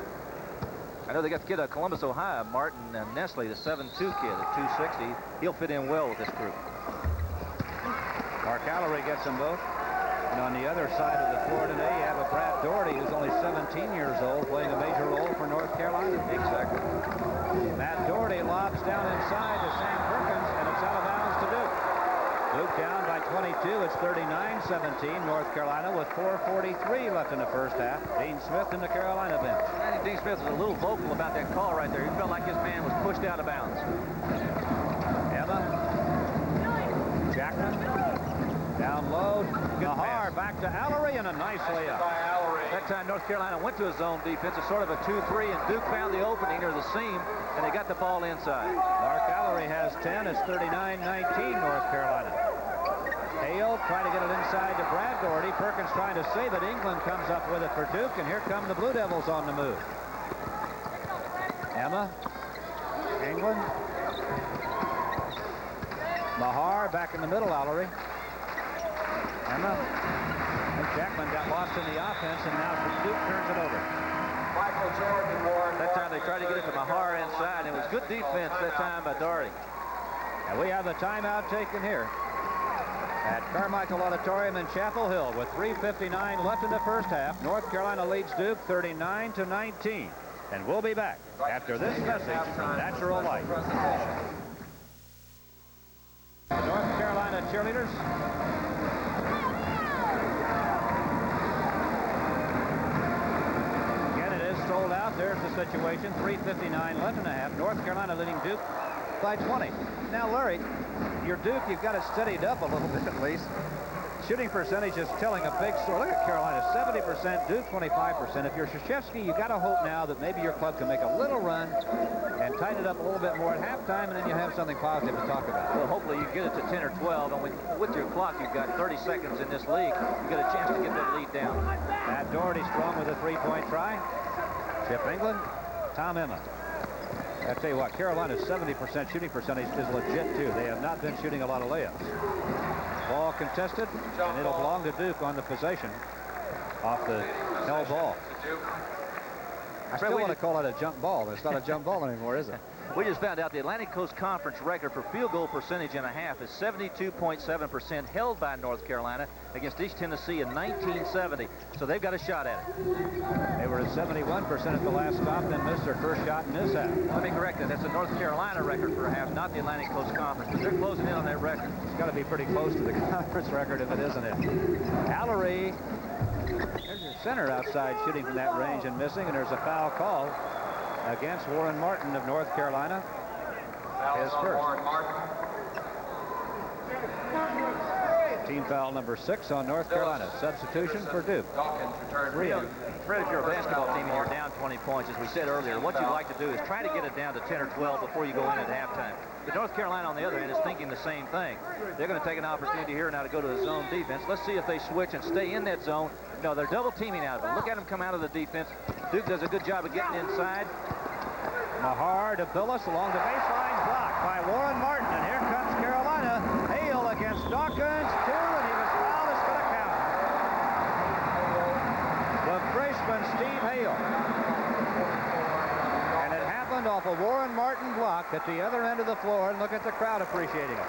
I know they got the kid out of Columbus, Ohio, Martin Nestle, the 7'2" kid at 260. He'll fit in well with this group. Mark Allery gets them both. And on the other side of the floor today, you have a Brad Doherty who's only 17 years old, playing a major role for North Carolina. Exactly. Matt Doherty lobs down inside to Sam Perkins, and it's out of bounds to Duke. Duke down by 22. It's 39-17 North Carolina with 4:43 left in the first half. Dean Smith in the Carolina bench. I think Dean Smith was a little vocal about that call right there. He felt like his man was pushed out of bounds. Emma. Jackman. Down low. Mahar back to Allery, and a nice layup. That time North Carolina went to a zone defense. It's sort of a 2-3, and Duke found the opening or the seam, and they got the ball inside. Mark Allery has 10. It's 39-19 North Carolina. Hale trying to get it inside to Brad Doherty. Perkins trying to save it. England comes up with it for Duke, and here come the Blue Devils on the move. Emma. England. Mahar back in the middle, Allery. Emma. And Jackman got lost in the offense, and now Duke turns it over. Michael Jordan. That time they tried to get it to Mahar inside, and it was good defense that time by Doherty. And we have the timeout taken here at Carmichael Auditorium in Chapel Hill with 3:59 left in the first half. North Carolina leads Duke 39-19. And we'll be back after this message from Natural Light. The North Carolina cheerleaders. Again, it is sold out. There's the situation. 3:59 left in the half. North Carolina leading Duke by 20. Now, Larry, your Duke, you've got it steadied up a little bit at least. Shooting percentage is telling a big story. Look at Carolina, 70%, Duke 25%. If you're Krzyzewski, you've got to hope now that maybe your club can make a little run and tighten it up a little bit more at halftime, and then you have something positive to talk about. Well, hopefully you get it to 10 or 12, and with your clock, you've got 30 seconds in this league. You get a chance to get that lead down. Matt Doherty strong with a three-point try. Chip England, Tom Emma. I tell you what, Carolina's 70% shooting percentage is legit, too. They have not been shooting a lot of layups. Ball contested, and it'll belong to Duke on the possession off the held ball. I still want to call it a jump ball. It's not a jump ball anymore, is it? We just found out the Atlantic Coast Conference record for field goal percentage in a half is 72.7%, held by North Carolina against East Tennessee in 1970. So they've got a shot at it. They were at 71% at the last stop, then missed their first shot in this half. Let me correct that. That's the North Carolina record for a half, not the Atlantic Coast Conference, but they're closing in on that record. It's got to be pretty close to the conference record if it isn't it. Allery, there's your center outside shooting from that range and missing, and there's a foul call against Warren Martin of North Carolina. His first. Team foul number 6 on North Carolina. Substitution for Duke. Fred, if you're a basketball team and you're down 20 points, as we said earlier, what you'd like to do is try to get it down to 10 or 12 before you go in at halftime. But North Carolina, on the other hand, is thinking the same thing. They're going to take an opportunity here now to go to the zone defense. Let's see if they switch and stay in that zone. No, they're double teaming out of it. Look at them come out of the defense. Duke does a good job of getting inside. Mahar to Billis along the baseline, blocked by Warren Martin. And here comes Carolina. Hale against Dawkins, 2, and he was fouled. It's going to count. The freshman, Steve Hale. And it happened off a Warren Martin block at the other end of the floor, and look at the crowd appreciating it.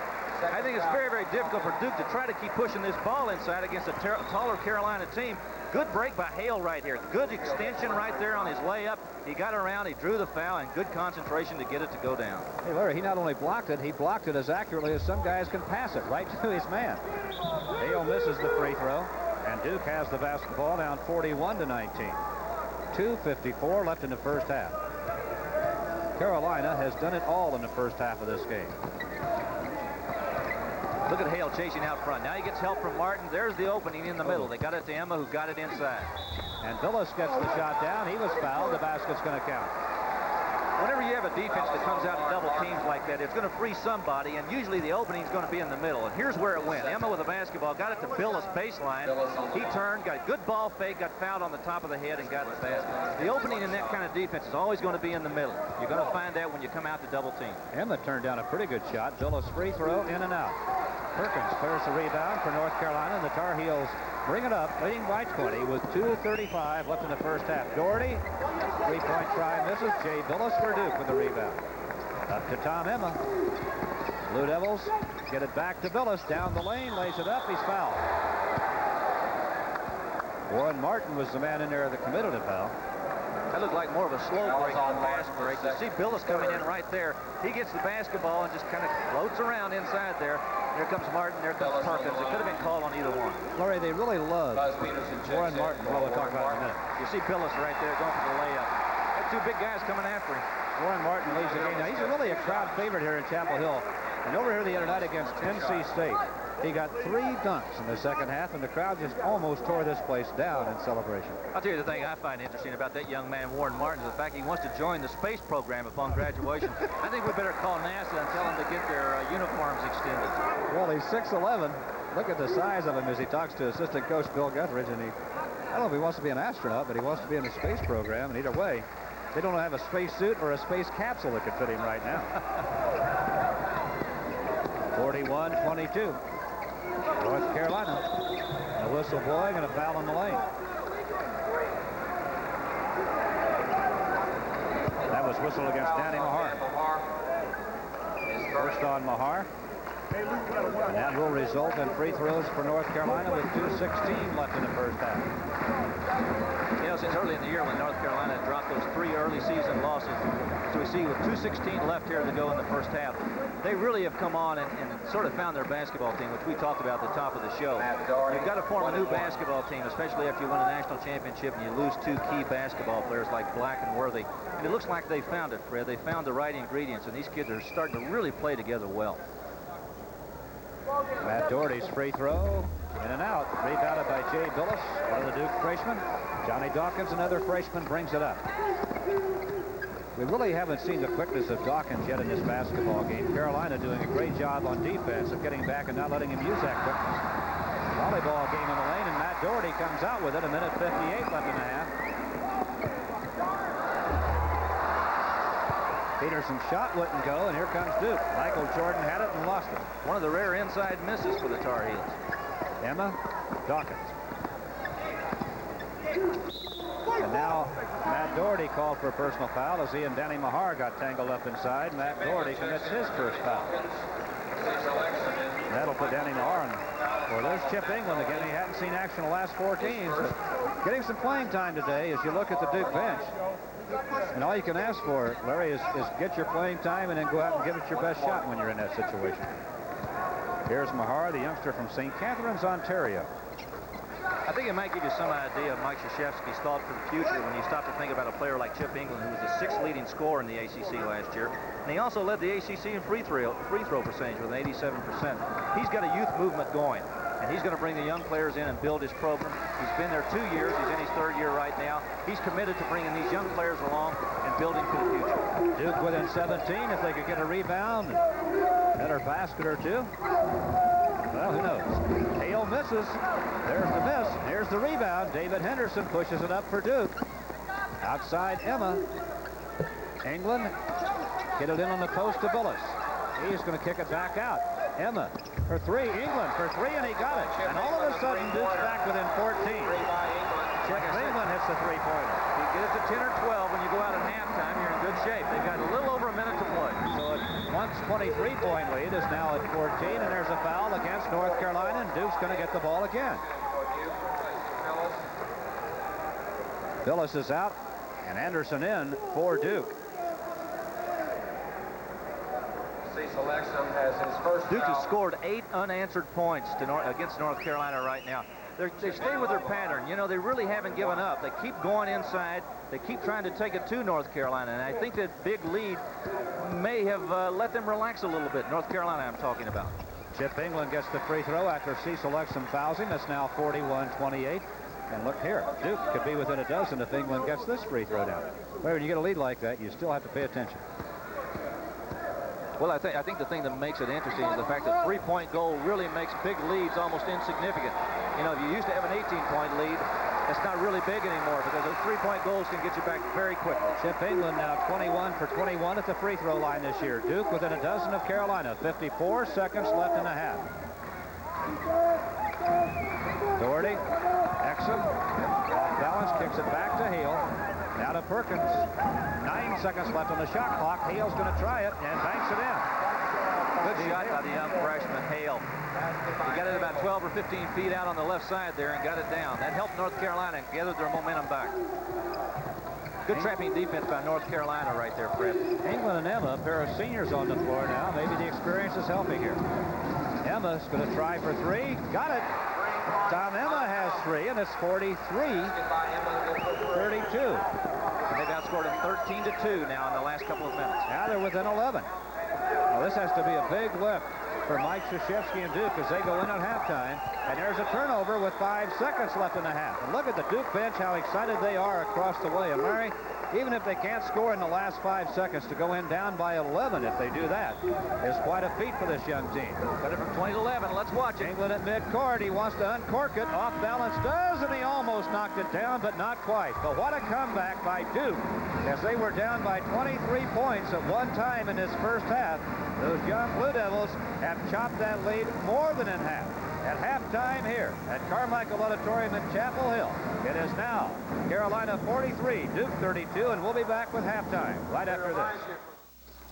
I think it's very, very difficult for Duke to try to keep pushing this ball inside against a taller Carolina team. Good break by Hale right here. Good extension right there on his layup. He got around, he drew the foul, and good concentration to get it to go down. Hey, Larry, he not only blocked it, he blocked it as accurately as some guys can pass it right to his man. Hale misses the free throw, and Duke has the basketball down 41-19. 2:54 left in the first half. Carolina has done it all in the first half of this game. Look at Hale chasing out front. Now he gets help from Martin. There's the opening in the middle. They got it to Emma, who got it inside. And Billis gets the shot down. He was fouled. The basket's going to count. Whenever you have a defense that comes out in double teams like that, it's going to free somebody, and usually the opening's going to be in the middle. And here's where it went. Emma with the basketball, got it to Billis baseline. He turned, got a good ball fake, got fouled on the top of the head, and got the basket. The opening in that kind of defense is always going to be in the middle. You're going to find that when you come out to double team. Emma turned down a pretty good shot. Billis free throw, in and out. Perkins clears the rebound for North Carolina, and the Tar Heels bring it up, leading by 20 with 2:35 left in the first half. Doherty, three-point try misses. Jay Billis for Duke with the rebound. Up to Tom Emma. Blue Devils get it back to Billis. Down the lane, lays it up. He's fouled. Warren Martin was the man in there that committed a foul. That looked like more of a slow break than a fast break. You see Billis coming in right there. He gets the basketball and just kind of floats around inside there. There comes Martin. There comes Perkins. It could have been called on either one. Larry, they really love Warren Martin. Well, we'll talk about it in a minute. You see Billis right there going for the layup. Got two big guys coming after him. Warren Martin leads the game. Now, he's really a crowd favorite here in Chapel Hill. And over here the other night against NC State, he got 3 dunks in the second half, and the crowd just almost tore this place down in celebration. I'll tell you the thing I find interesting about that young man, Warren Martin, is the fact he wants to join the space program upon graduation. I think we better call NASA and tell them to get their uniforms extended. Well, he's 6'11". Look at the size of him as he talks to assistant coach Bill Guthridge, and I don't know if he wants to be an astronaut, but he wants to be in the space program, and either way, they don't have a space suit or a space capsule that could fit him right now. 41-22. North Carolina. A whistle blowing and a foul in the lane. That was whistled against Danny Mahar. First on Mahar. And that will result in free throws for North Carolina with 2:16 left in the first half. You know, since early in the year when North Carolina dropped those 3 early season losses, so we see with 2:16 left here to go in the first half, they really have come on and sort of found their basketball team, which we talked about at the top of the show. You've got to form a new basketball team, especially after you win a national championship and you lose 2 key basketball players like Black and Worthy. And it looks like they found it, Fred. They found the right ingredients, and these kids are starting to really play together well. Matt Doherty's free throw, in and out. Rebounded by Jay Billis, one of the Duke freshmen. Johnny Dawkins, another freshman, brings it up. We really haven't seen the quickness of Dawkins yet in this basketball game. Carolina doing a great job on defense of getting back and not letting him use that quickness. Volleyball game in the lane, and Matt Doherty comes out with it. 1:58 left in the half. Peterson's shot wouldn't go, and here comes Duke. Michael Jordan had it and lost it. One of the rare inside misses for the Tar Heels. Emma, Dawkins. And now Matt Doherty called for a personal foul as he and Danny Mahar got tangled up inside. Matt Doherty commits his first foul. That'll put Danny Mahar on. Well, there's Chip England again. He hadn't seen action the last 4 teams. Getting some playing time today as you look at the Duke bench. And all you can ask for, Larry, is get your playing time and then go out and give it your best shot when you're in that situation. Here's Mahar, the youngster from St. Catharines, Ontario. I think it might give you some idea of Mike Krzyzewski's thought for the future when you stop to think about a player like Chip England, who was the 6th leading scorer in the ACC last year. And he also led the ACC in free throw percentage with an 87%. He's got a youth movement going, and he's going to bring the young players in and build his program. He's been there 2 years. He's in his 3rd year right now. He's committed to bringing these young players along and building for the future. Duke within 17 if they could get a rebound. Better basket or two. Well, who knows? Hale misses. There's the miss. Here's the rebound. David Henderson pushes it up for Duke. Outside Emma. England get it in on the post to Billis. He's going to kick it back out. Emma for 3. England for 3, and he got it. And all of a sudden, Duke's back within 14. Chip England hits the 3-pointer. You get it to 10 or 12 when you go out at halftime, you're in good shape. They've got a little over a minute to play. So a once 23-point lead is now at 14, and there's a foul against North Carolina, and Duke's going to get the ball again. Billis is out, and Anderson in for Duke. Cecil Exum has his first Duke has foul. scored 8 unanswered points against North Carolina right now. They stay with their pattern. You know, they really haven't given up. They keep going inside. They keep trying to take it to North Carolina. And I think that big lead may have let them relax a little bit. North Carolina, I'm talking about. Chip England gets the free throw after Cecil Exum fouls him. It's now 41-28. And look here, Duke could be within a dozen if England gets this free throw down. But when you get a lead like that, you still have to pay attention. Well, I think the thing that makes it interesting is the fact that 3-point goal really makes big leads almost insignificant. You know, if you used to have an 18-point lead, it's not really big anymore because those 3-point goals can get you back very quickly. Chip England now 21 for 21 at the free throw line this year. Duke within a dozen of Carolina. 54 seconds left in the half. Doherty, Exum, off balance, kicks it back to Hale. Now to Perkins. 9 seconds left on the shot clock. Hale's going to try it and banks it in. Good shot by the young freshman, Hale. He got it about 12 or 15 feet out on the left side there and got it down. That helped North Carolina and gathered their momentum back. Good trapping defense by North Carolina right there, Fred. England and Emma, a pair of seniors on the floor now. Maybe the experience is helping here. Emma's going to try for 3. Got it. Tom Emma has 3, and it's 43-32. And they've outscored them 13-2 now in the last couple of minutes. Now they're within 11. Well, this has to be a big lift for Mike Krzyzewski and Duke as they go in at halftime. And there's a turnover with 5 seconds left in the half. And look at the Duke bench, how excited they are across the way. And Larry, even if they can't score in the last 5 seconds, to go in down by 11 if they do that is quite a feat for this young team. Cut it from 20-11. Let's watch it. England at midcourt. He wants to uncork it. Off balance does, and he almost knocked it down, but not quite. But what a comeback by Duke as they were down by 23 points at one time in this first half. Those young Blue Devils have chopped that lead more than in half. At halftime here at Carmichael Auditorium in Chapel Hill, it is now Carolina 43, Duke 32, and we'll be back with halftime right after this.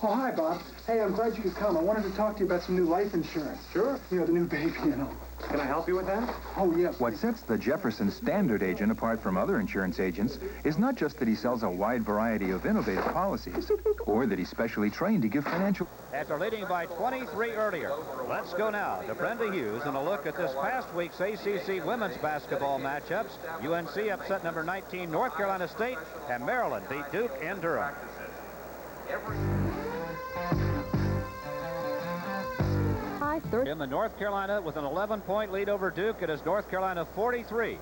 Oh, hi, Bob. Hey, I'm glad you could come. I wanted to talk to you about some new life insurance. Sure. You know, the new baby, you know. Can I help you with that? Oh, yes. What sets the Jefferson Standard agent apart from other insurance agents is not just that he sells a wide variety of innovative policies, or that he's specially trained to give financial... After leading by 23 earlier, let's go now to Brenda Hughes and a look at this past week's ACC women's basketball matchups. UNC upset number 19 North Carolina State, and Maryland beat Duke in Durham. In the North Carolina with an 11-point lead over Duke, it is North Carolina 43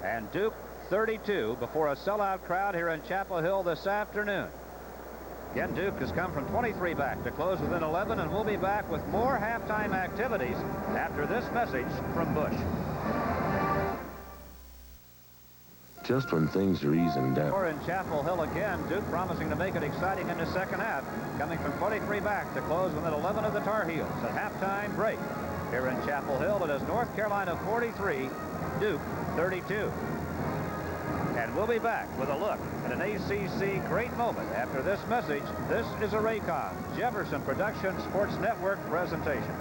and Duke 32 before a sellout crowd here in Chapel Hill this afternoon. Again, Duke has come from 23 back to close within 11, and we'll be back with more halftime activities after this message from Bush. Just when things are easing down. Or in Chapel Hill again, Duke promising to make it exciting in the second half, coming from 23 back to close within 11 of the Tar Heels. At halftime break here in Chapel Hill, it is North Carolina 43, Duke 32. And And we'll be back with a look at an ACC great moment after this message. This is a Raycon Jefferson Production Sports Network presentation.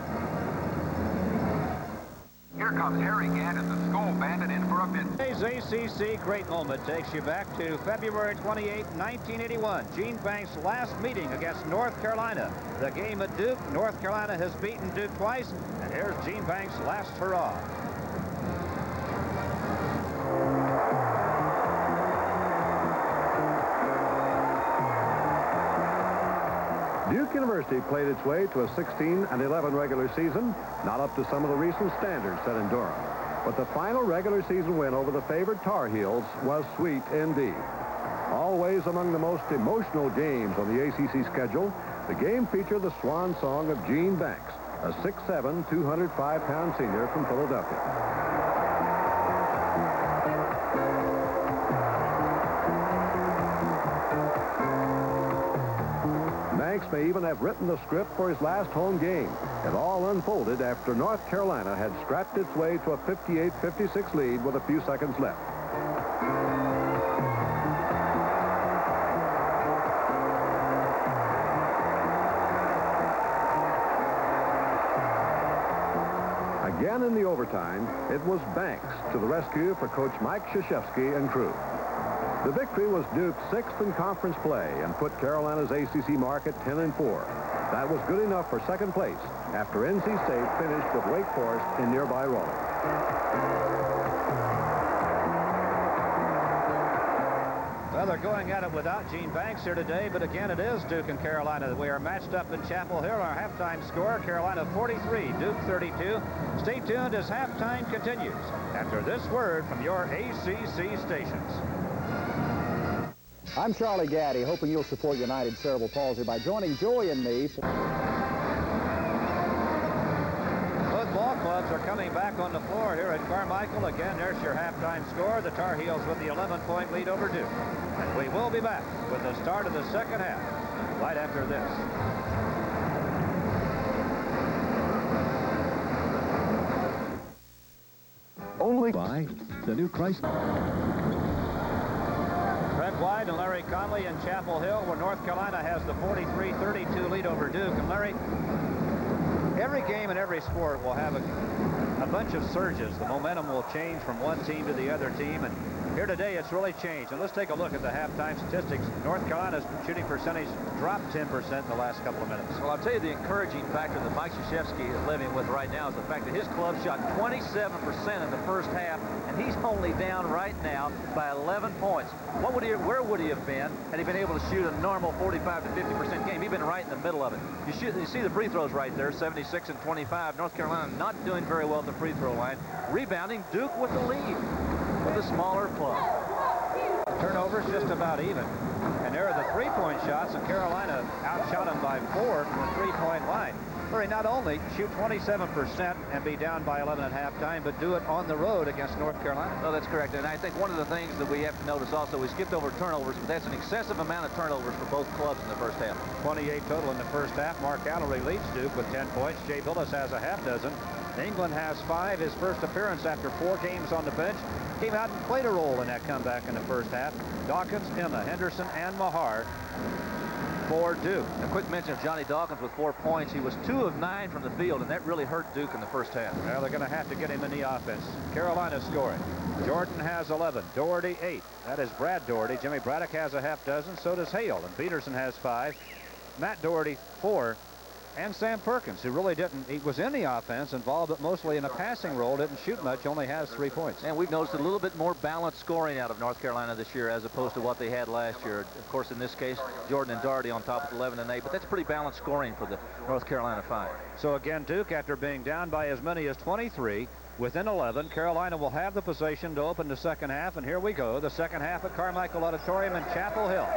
Here comes Harry Gant as the Skull Bandit in for a bit. Today's ACC great moment takes you back to February 28, 1981. Gene Banks' last meeting against North Carolina. The game at Duke. North Carolina has beaten Duke twice. And here's Gene Banks' last hurrah. Duke University played its way to a 16-11 regular season, not up to some of the recent standards set in Durham. But the final regular season win over the favored Tar Heels was sweet indeed. Always among the most emotional games on the ACC schedule, the game featured the swan song of Gene Banks, a 6'7", 205-pound senior from Philadelphia. Banks may even have written the script for his last home game. It all unfolded after North Carolina had scrapped its way to a 58-56 lead with a few seconds left. Again in the overtime, it was Banks to the rescue for Coach Mike Krzyzewski and crew. The victory was Duke's 6th in conference play and put Carolina's ACC mark at 10-4. That was good enough for second place after NC State finished with Wake Forest in nearby Raleigh. Well, they're going at it without Gene Banks here today, but again, it is Duke and Carolina. We are matched up in Chapel Hill. Our halftime score, Carolina 43, Duke 32. Stay tuned as halftime continues after this word from your ACC stations. I'm Charlie Gaddy, hoping you'll support United Cerebral Palsy by joining Joey and me. Both ball clubs are coming back on the floor here at Carmichael. Again, there's your halftime score. The Tar Heels with the 11-point lead over Duke. And we will be back with the start of the second half right after this. Only by the new Chrysler. Fred White and Larry Conley in Chapel Hill, where North Carolina has the 43-32 lead over Duke. And Larry, every game and every sport will have a bunch of surges. The momentum will change from one team to the other team. And here today, it's really changed. And let's take a look at the halftime statistics. North Carolina's shooting percentage dropped 10% in the last couple of minutes. Well, I'll tell you the encouraging factor that Mike Krzyzewski is living with right now is the fact that his club shot 27% in the first half, and he's only down right now by 11 points. Where would he have been had he been able to shoot a normal 45 to 50% game? He'd been right in the middle of it. You see the free throws right there, 76 and 25. North Carolina not doing very well at the free throw line. Rebounding, Duke with the lead with a smaller club. Turnovers just about even. And there are the three-point shots, and Carolina outshot them by 4 from the three-point line. Larry, not only shoot 27% and be down by 11 at halftime, but do it on the road against North Carolina. No, that's correct. And I think one of the things that we have to notice also, we skipped over turnovers, but that's an excessive amount of turnovers for both clubs in the first half. 28 total in the first half. Mark Allery leads Duke with 10 points. Jay Billis has a half dozen. England has 5. His first appearance after 4 games on the bench. Came out and played a role in that comeback in the first half. Dawkins, Emma, Henderson, and Mahar for Duke. A quick mention of Johnny Dawkins with 4 points. He was 2 of 9 from the field, and that really hurt Duke in the first half. Well, they're going to have to get him in the offense. Carolina scoring. Jordan has 11. Doherty 8. That is Brad Doherty. Jimmy Braddock has a half dozen. So does Hale. And Peterson has 5. Matt Doherty 4. And Sam Perkins, who really didn't, he was in the offense, involved, but mostly in a passing role, didn't shoot much, only has 3 points. And we've noticed a little bit more balanced scoring out of North Carolina this year as opposed to what they had last year. Of course, in this case, Jordan and Doherty on top of 11 and 8, but that's pretty balanced scoring for the North Carolina 5. So again, Duke, after being down by as many as 23, within 11, Carolina will have the possession to open the second half, and here we go, the second half at Carmichael Auditorium in Chapel Hill.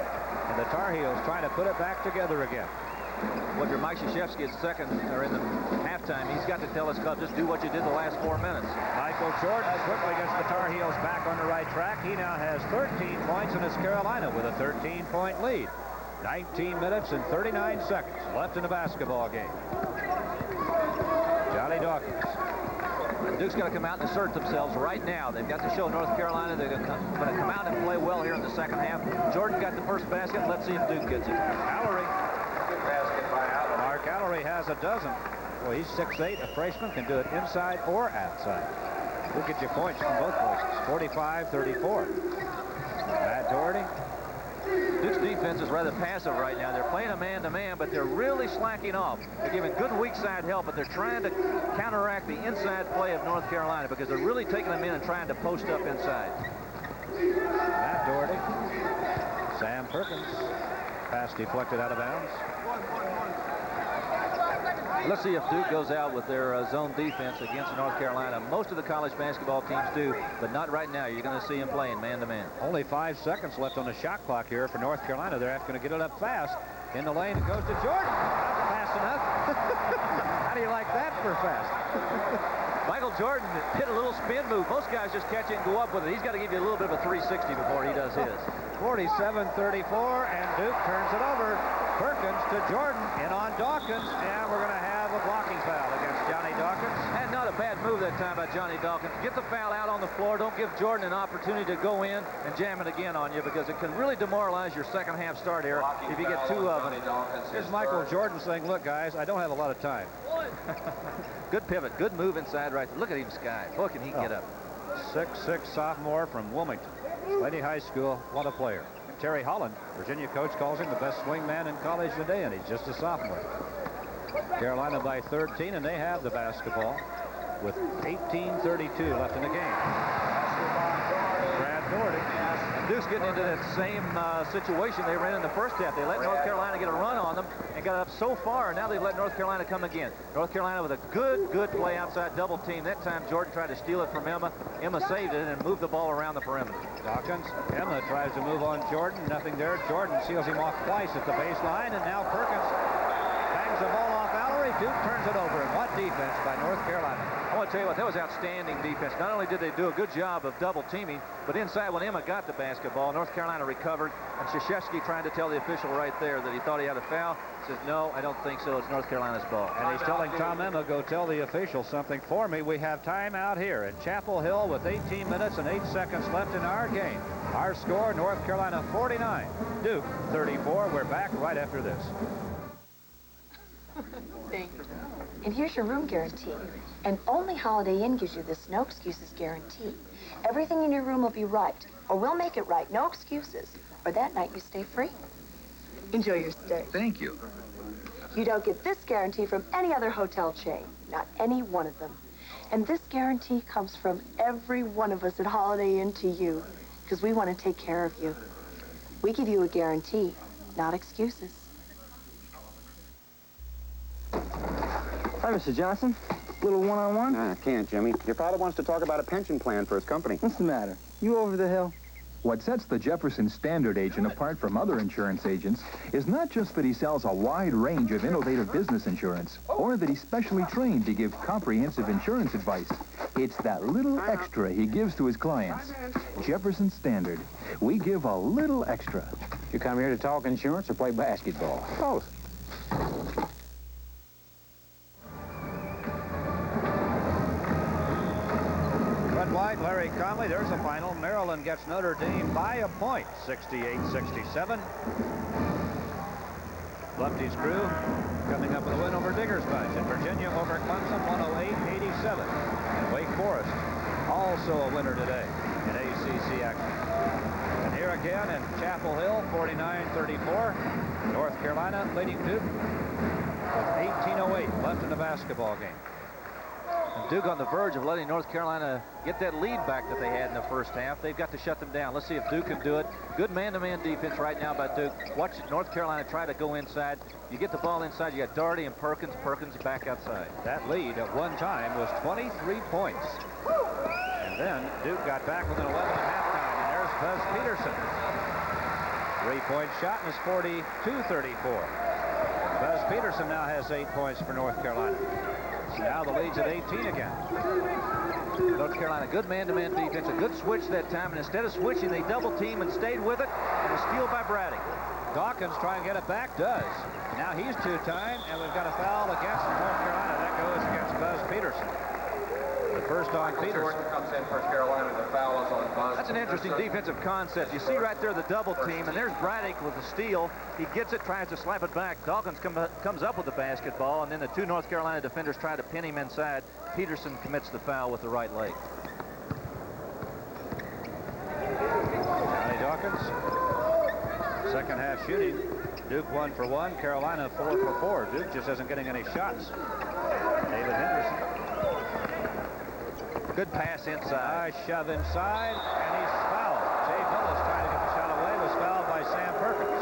And the Tar Heels trying to put it back together again. Whether Mike Krzyzewski is second or in the halftime, he's got to tell his club, just do what you did the last 4 minutes. Michael Jordan quickly gets the Tar Heels back on the right track. He now has 13 points, and it's Carolina with a 13-point lead. 19 minutes and 39 seconds left in the basketball game. Johnny Dawkins. Duke's got to come out and assert themselves right now. They've got to show North Carolina they're going to come out and play well here in the second half. Jordan got the first basket. Let's see if Duke gets it. Allery. Mark Allery has a dozen. Well, he's 6'8", a freshman, can do it inside or outside. We'll get you points from both places. 45-34. Matt Doherty. Duke's defense is rather passive right now. They're playing a man-to-man, but they're really slacking off. They're giving good weak side help, but they're trying to counteract the inside play of North Carolina because they're really taking them in and trying to post up inside. Matt Doherty. Sam Perkins. Pass deflected out of bounds. Let's see if Duke goes out with their zone defense against North Carolina. Most of the college basketball teams do, but not right now. You're going to see them playing man-to-man. Only 5 seconds left on the shot clock here for North Carolina. They're going to get it up fast. In the lane, it goes to Jordan. Not fast enough. How do you like that for fast? Michael Jordan hit a little spin move. Most guys just catch it and go up with it. He's got to give you a little bit of a 360 before he does his. 47-34, and Duke turns it over. Perkins to Jordan, in on Dawkins, and we're going to have a blocking foul against Johnny Dawkins. And not a bad move that time by Johnny Dawkins. Get the foul out on the floor. Don't give Jordan an opportunity to go in and jam it again on you because it can really demoralize your second half start here if you get 2 of them. Here's Michael Jordan saying, look, guys, I don't have a lot of time. Good pivot. Good move inside right there. Look at him, Sky. Boy, can he get up. 6'6" sophomore from Wilmington. Lady High School. What a player. Terry Holland, Virginia coach, calls him the best swing man in college today, and he's just a sophomore. Carolina by 13, and they have the basketball with 18:32 left in the game. Brad Doherty. And Duke's getting into that same situation they ran in the first half. They let North Carolina get a run on them and got up so far, and now they've let North Carolina come again. North Carolina with a good play outside double team. That time Jordan tried to steal it from Emma. Emma saved it and moved the ball around the perimeter. Dawkins. Emma tries to move on Jordan. Nothing there. Jordan seals him off twice at the baseline, and now Perkins bangs the ball off Allery. Duke turns it over. And what defense by North Carolina. I want to tell you what, that was outstanding defense. Not only did they do a good job of double teaming, but inside when Emma got the basketball, North Carolina recovered, and Krzyzewski trying to tell the official right there that he thought he had a foul. Says, no, I don't think so. It's North Carolina's ball. And he's telling Tom Emma, go tell the official something for me. We have time out here at Chapel Hill with 18 minutes and 8 seconds left in our game. Our score, North Carolina 49, Duke 34. We're back right after this. Thank you. And here's your room guarantee. And only Holiday Inn gives you this no excuses guarantee. Everything in your room will be right, or we'll make it right. No excuses. Or that night you stay free. Enjoy your stay. Thank you. You don't get this guarantee from any other hotel chain. Not any one of them. And this guarantee comes from every one of us at Holiday Inn to you, because we want to take care of you. We give you a guarantee, not excuses. Hi, Mr. Johnson. Little one-on-one? I can't, Jimmy. Your father wants to talk about a pension plan for his company. What's the matter? You over the hill? What sets the Jefferson Standard agent apart from other insurance agents is not just that he sells a wide range of innovative business insurance or that he's specially trained to give comprehensive insurance advice. It's that little extra he gives to his clients. Jefferson Standard. We give a little extra. You come here to talk insurance or play basketball? Both. Wide, Larry Conley. There's a final. Maryland gets Notre Dame by a point, 68-67. Lefty's crew coming up with a win over Digger's Bunch. And Virginia over Clemson, 108-87. And Wake Forest, also a winner today in ACC action. And here again in Chapel Hill, 49-34. North Carolina leading Duke with 18:08 left in the basketball game. And Duke on the verge of letting North Carolina get that lead back that they had in the first half. They've got to shut them down. Let's see if Duke can do it. Good man-to-man defense right now by Duke. Watch North Carolina try to go inside. You get the ball inside, you got Doherty and Perkins. Perkins back outside. That lead at one time was 23 points. And then Duke got back within 11 at halftime. And there's Buzz Peterson. 3-point shot and it's 42-34. Buzz Peterson now has 8 points for North Carolina. Now the lead's at 18 again. North Carolina, good man-to-man defense, a good switch that time, and instead of switching, they double team and stayed with it, and a steal by Brady. Dawkins trying to get it back, does. Now he's two-time, and we've got a foul against North Carolina. That goes against Buzz Peterson. The The first on Peterson. Jordan comes in for Carolina. The foul is on Buzz. That's an interesting defensive concept. You see right there the double team, and there's Braddock with the steal. He gets it, tries to slap it back. Dawkins comes up with the basketball, and then the two North Carolina defenders try to pin him inside. Peterson commits the foul with the right leg. Johnny Dawkins, second half shooting. Duke 1 for 1, Carolina 4 for 4. Duke just isn't getting any shots. David Henderson. Good pass inside. Nice shove inside, and he's fouled. Jay Billis trying to get the shot away, was fouled by Sam Perkins.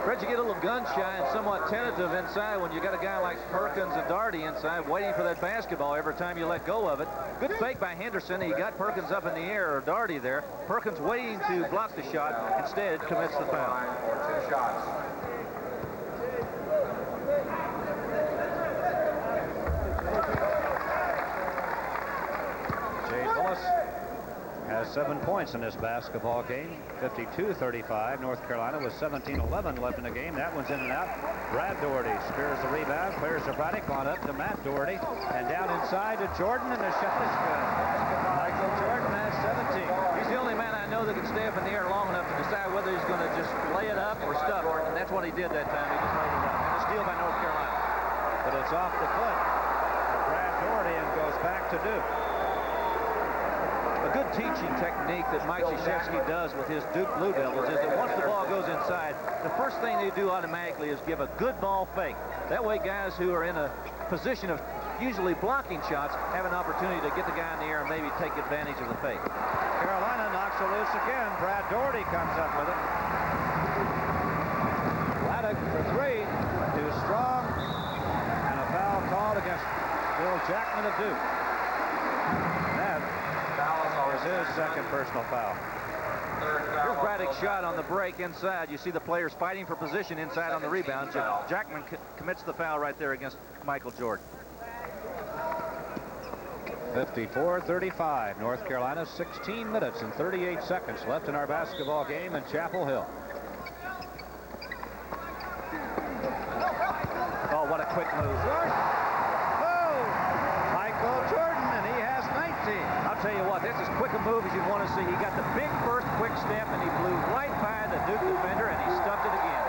Fred, you get a little gun shy and somewhat tentative inside when you got a guy like Perkins and Daugherty inside waiting for that basketball every time you let go of it. Good fake by Henderson. He got Perkins up in the air, or Daugherty there. Perkins waiting to block the shot. Instead, commits the foul. For 2 shots. Jay Billis has 7 points in this basketball game. 52-35. North Carolina with 17-11 left in the game. That one's in and out. Brad Daugherty spears the rebound, clears the Braddock on up to Matt Daugherty, and down inside to Jordan, and the shot is good. Michael Jordan has 17. He's the only man I know that can stay up in the air long enough to decide whether he's going to just lay it up or stuff it, and that's what he did that time. He just laid it up. And a steal by North Carolina. But it's off the foot of Brad Daugherty and goes back to Duke. A good teaching technique that Mike Krzyzewski does with his Duke Blue Devils is that once the ball goes inside, the first thing they do automatically is give a good ball fake. That way guys who are in a position of usually blocking shots have an opportunity to get the guy in the air and maybe take advantage of the fake. Carolina knocks it loose again. Brad Daugherty comes up with it. Braddock for 3. Too strong. And a foul called against Bill Jackman of Duke. That is his second personal foul. Here's Braddock's shot on the break inside. You see the players fighting for position inside on the rebound. Jackman commits the foul right there against Michael Jordan. 54-35. North Carolina, 16 minutes and 38 seconds left in our basketball game in Chapel Hill. Oh, what a quick move. Oh, Michael Jordan, and he has 19. I'll tell you what, that's as quick a move as you want to see. He got the big first quick step, and he blew right by the Duke defender, and he stuffed it again.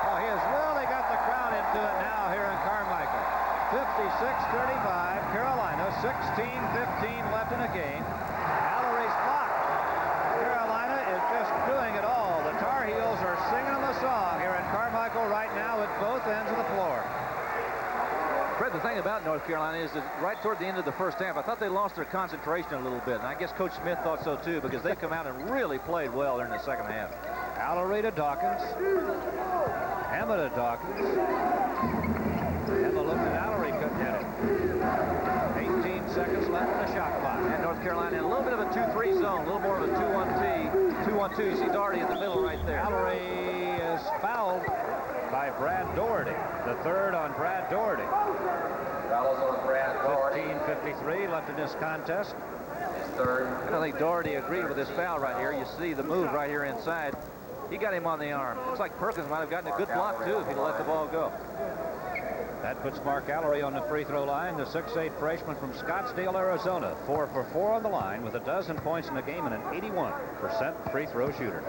Oh, he has really got the crowd into it now here in Carmichael. 56-35, Carolina, 16-15 left in the game. Allery's blocked. Carolina is just doing it all. The Tar Heels are singing them a song here in Carmichael right now at both ends of the floor. Fred, the thing about North Carolina is that right toward the end of the first half, I thought they lost their concentration a little bit, and I guess Coach Smith thought so too, because they've come out and really played well during the second half. Allery to Dawkins. Emma to Dawkins. Emma looked at Allery, couldn't hit it. 18 seconds left in the shot clock. And North Carolina in a little bit of a 2-3 zone, a little more of a 2-1-2. You see Daugherty in the middle right there. Allery is fouled by Brad Daugherty. The third on Brad Daugherty. Fouls on Brad Daugherty. 15:53 left in this contest. His third. I think Daugherty agreed with this foul right here. You see the move right here inside. He got him on the arm. Looks like Perkins might have gotten a good block too if he'd let the ball go. That puts Mark Allery on the free throw line, the 6'8" freshman from Scottsdale, Arizona. 4 for 4 on the line with 12 points in the game and an 81% free throw shooter.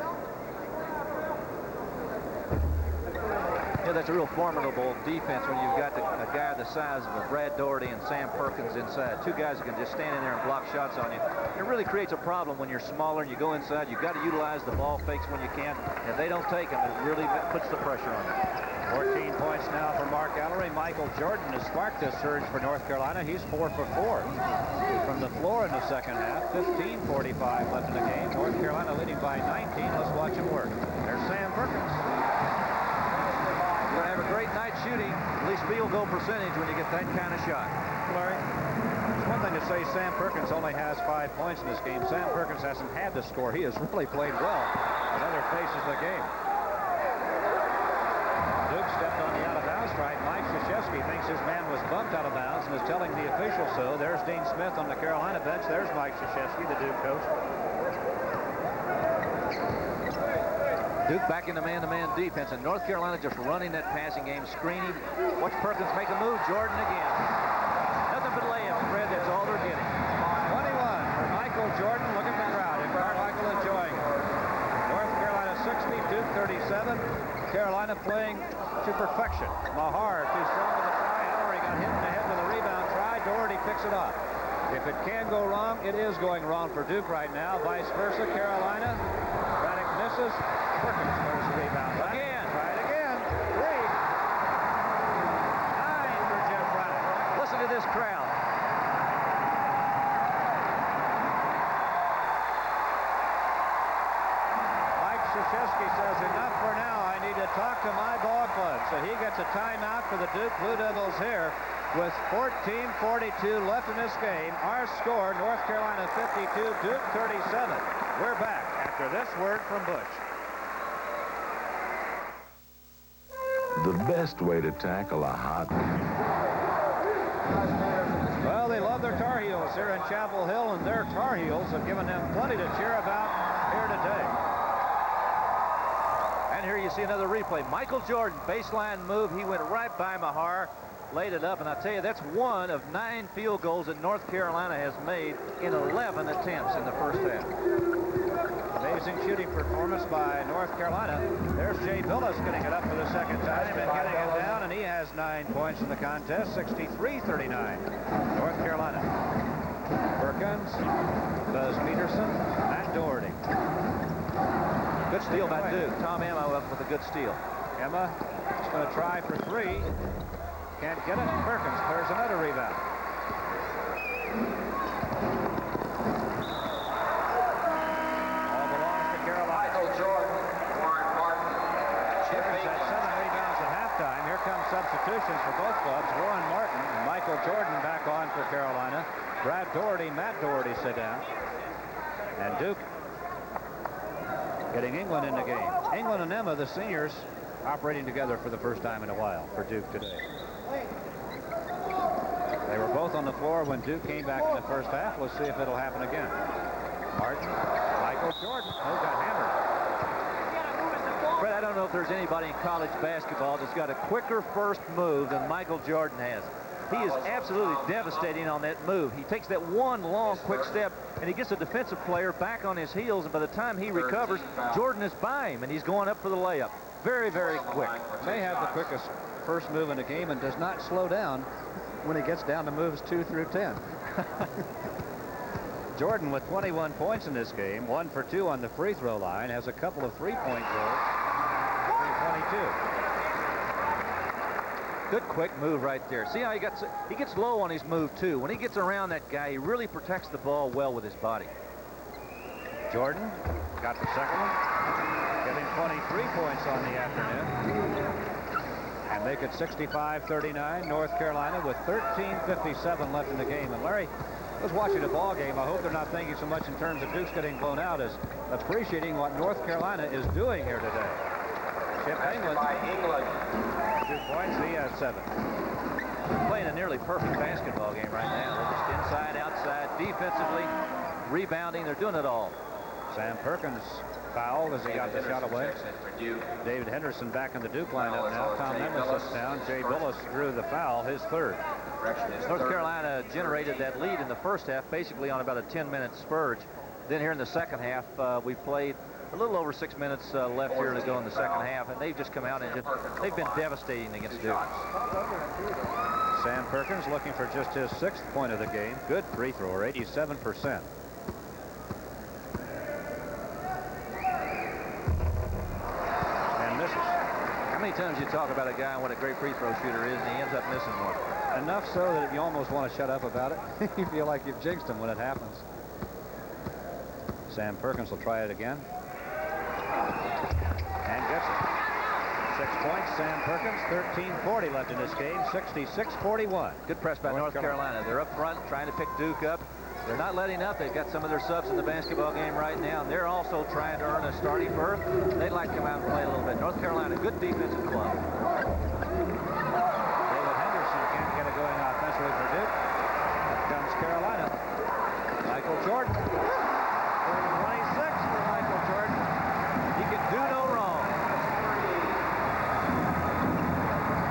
Yeah, that's a real formidable defense when you've got a guy the size of Brad Daugherty and Sam Perkins inside. Two guys that can just stand in there and block shots on you. It really creates a problem when you're smaller and you go inside. You've got to utilize the ball fakes when you can. If they don't take them, it really puts the pressure on you. 14 points now for Mark Allery. Michael Jordan has sparked this surge for North Carolina. He's 4 for 4 from the floor in the second half. 15:45 left in the game. North Carolina leading by 19. Let's watch him work. There's Sam Perkins. You're going to have a great night shooting, at least field goal percentage when you get that kind of shot. Larry, it's one thing to say Sam Perkins only has 5 points in this game. Sam Perkins hasn't had to score. He has really played well in other phases of the game. Duke stepped on the out-of-bounds stripe. Mike Krzyzewski thinks his man was bumped out of bounds and is telling the official so. There's Dean Smith on the Carolina bench. There's Mike Krzyzewski, the Duke coach. Duke back into man-to-man defense, and North Carolina just running that passing game, screening. Watch Perkins make a move. Jordan again. Nothing but layups, Fred. That's all they're getting. Michael Jordan, look at the crowd. And Carmichael enjoying it. North Carolina 60, Duke 37. Carolina playing to perfection. Mahar too strong with the try. However, he got hit in the head with a rebound try. Doherty picks it up. If it can go wrong, it is going wrong for Duke right now. Vice versa, Carolina. Braddock misses. Perkins goes the rebound. Again. Try it again. 3. 9 for Jim Braddock. Listen to this crowd. Krzyzewski says, enough for now. I need to talk to my ball club. So he gets a timeout for the Duke Blue Devils here with 14:42 left in this game. Our score, North Carolina 52, Duke 37. We're back after this word from Butch. The best way to tackle a hot... Well, they love their Tar Heels here in Chapel Hill, and their Tar Heels have given them plenty to cheer about here today. And here you see another replay. Michael Jordan, baseline move. He went right by Mahar, laid it up, and I'll tell you, that's one of 9 field goals that North Carolina has made in 11 attempts in the first half. Amazing shooting performance by North Carolina. There's Jay Billis getting it up for the second time and getting it down, and he has 9 points in the contest, 63-39. North Carolina. Perkins, Buzz Peterson, Matt Doherty. Good steal by Duke. Tom Emma up with a good steal. Emma is going to try for 3. Can't get it. Perkins clears another rebound. All belongs to Carolina. Michael Jordan, Warren Martin, Chip Perkins had 7 rebounds at halftime. Here come substitutions for both clubs. Warren Martin and Michael Jordan back on for Carolina. Brad Doherty, Matt Doherty sit down. And Duke getting England in the game. England and Emma, the seniors, operating together for the first time in a while for Duke today. They were both on the floor when Duke came back in the first half. Let's see if it'll happen again. Martin, Michael Jordan. Oh, got hammered. Fred, I don't know if there's anybody in college basketball that's got a quicker first move than Michael Jordan has. He is absolutely devastating on that move. He takes that one long, quick step, and he gets a defensive player back on his heels, and by the time he recovers, Jordan is by him, and he's going up for the layup. Very, very quick. May have the quickest first move in the game and does not slow down when he gets down to moves 2 through 10. Jordan with 21 points in this game, 1 for 2 on the free throw line, has a couple of three-point goals. 22. Good quick move right there. See how he gets low on his move too. When he gets around that guy, he really protects the ball well with his body. Jordan got the second one, getting 23 points on the afternoon. And make it 65-39. North Carolina with 13:57 left in the game. And Larry, I was watching a ball game. I hope they're not thinking so much in terms of Duke's getting blown out as appreciating what North Carolina is doing here today. Chip England. 2 points, he has 7. Playing a nearly perfect basketball game right now. They're just inside, outside, defensively, rebounding. They're doing it all. Sam Perkins fouled as he got the shot away. David Henderson back in the Duke lineup now. Tom Emma sits down. Jay Billis drew the foul, his 3rd. North Carolina generated that lead in the first half, basically on about a 10-minute spurge. Then here in the second half, we played a little over 6 minutes left here to go in the second half, and they've just come out and they've been devastating against Duke. Sam Perkins looking for just his 6th point of the game. Good free thrower, 87%. And misses. How many times you talk about a guy and what a great free throw shooter is, and he ends up missing one? Enough so that you almost want to shut up about it. You feel like you've jinxed him when it happens. Sam Perkins will try it again. And gets it. 6 points, Sam Perkins. 13:40 left in this game. 66-41. Good press by North Carolina. They're up front trying to pick Duke up. They're not letting up. They've got some of their subs in the basketball game right now, and they're also trying to earn a starting berth. They'd like to come out and play a little bit. North Carolina, good defensive club. David Henderson can't get it going offensively for Duke. Up comes Carolina. Michael Jordan. 26 for Michael Jordan. He can do no wrong.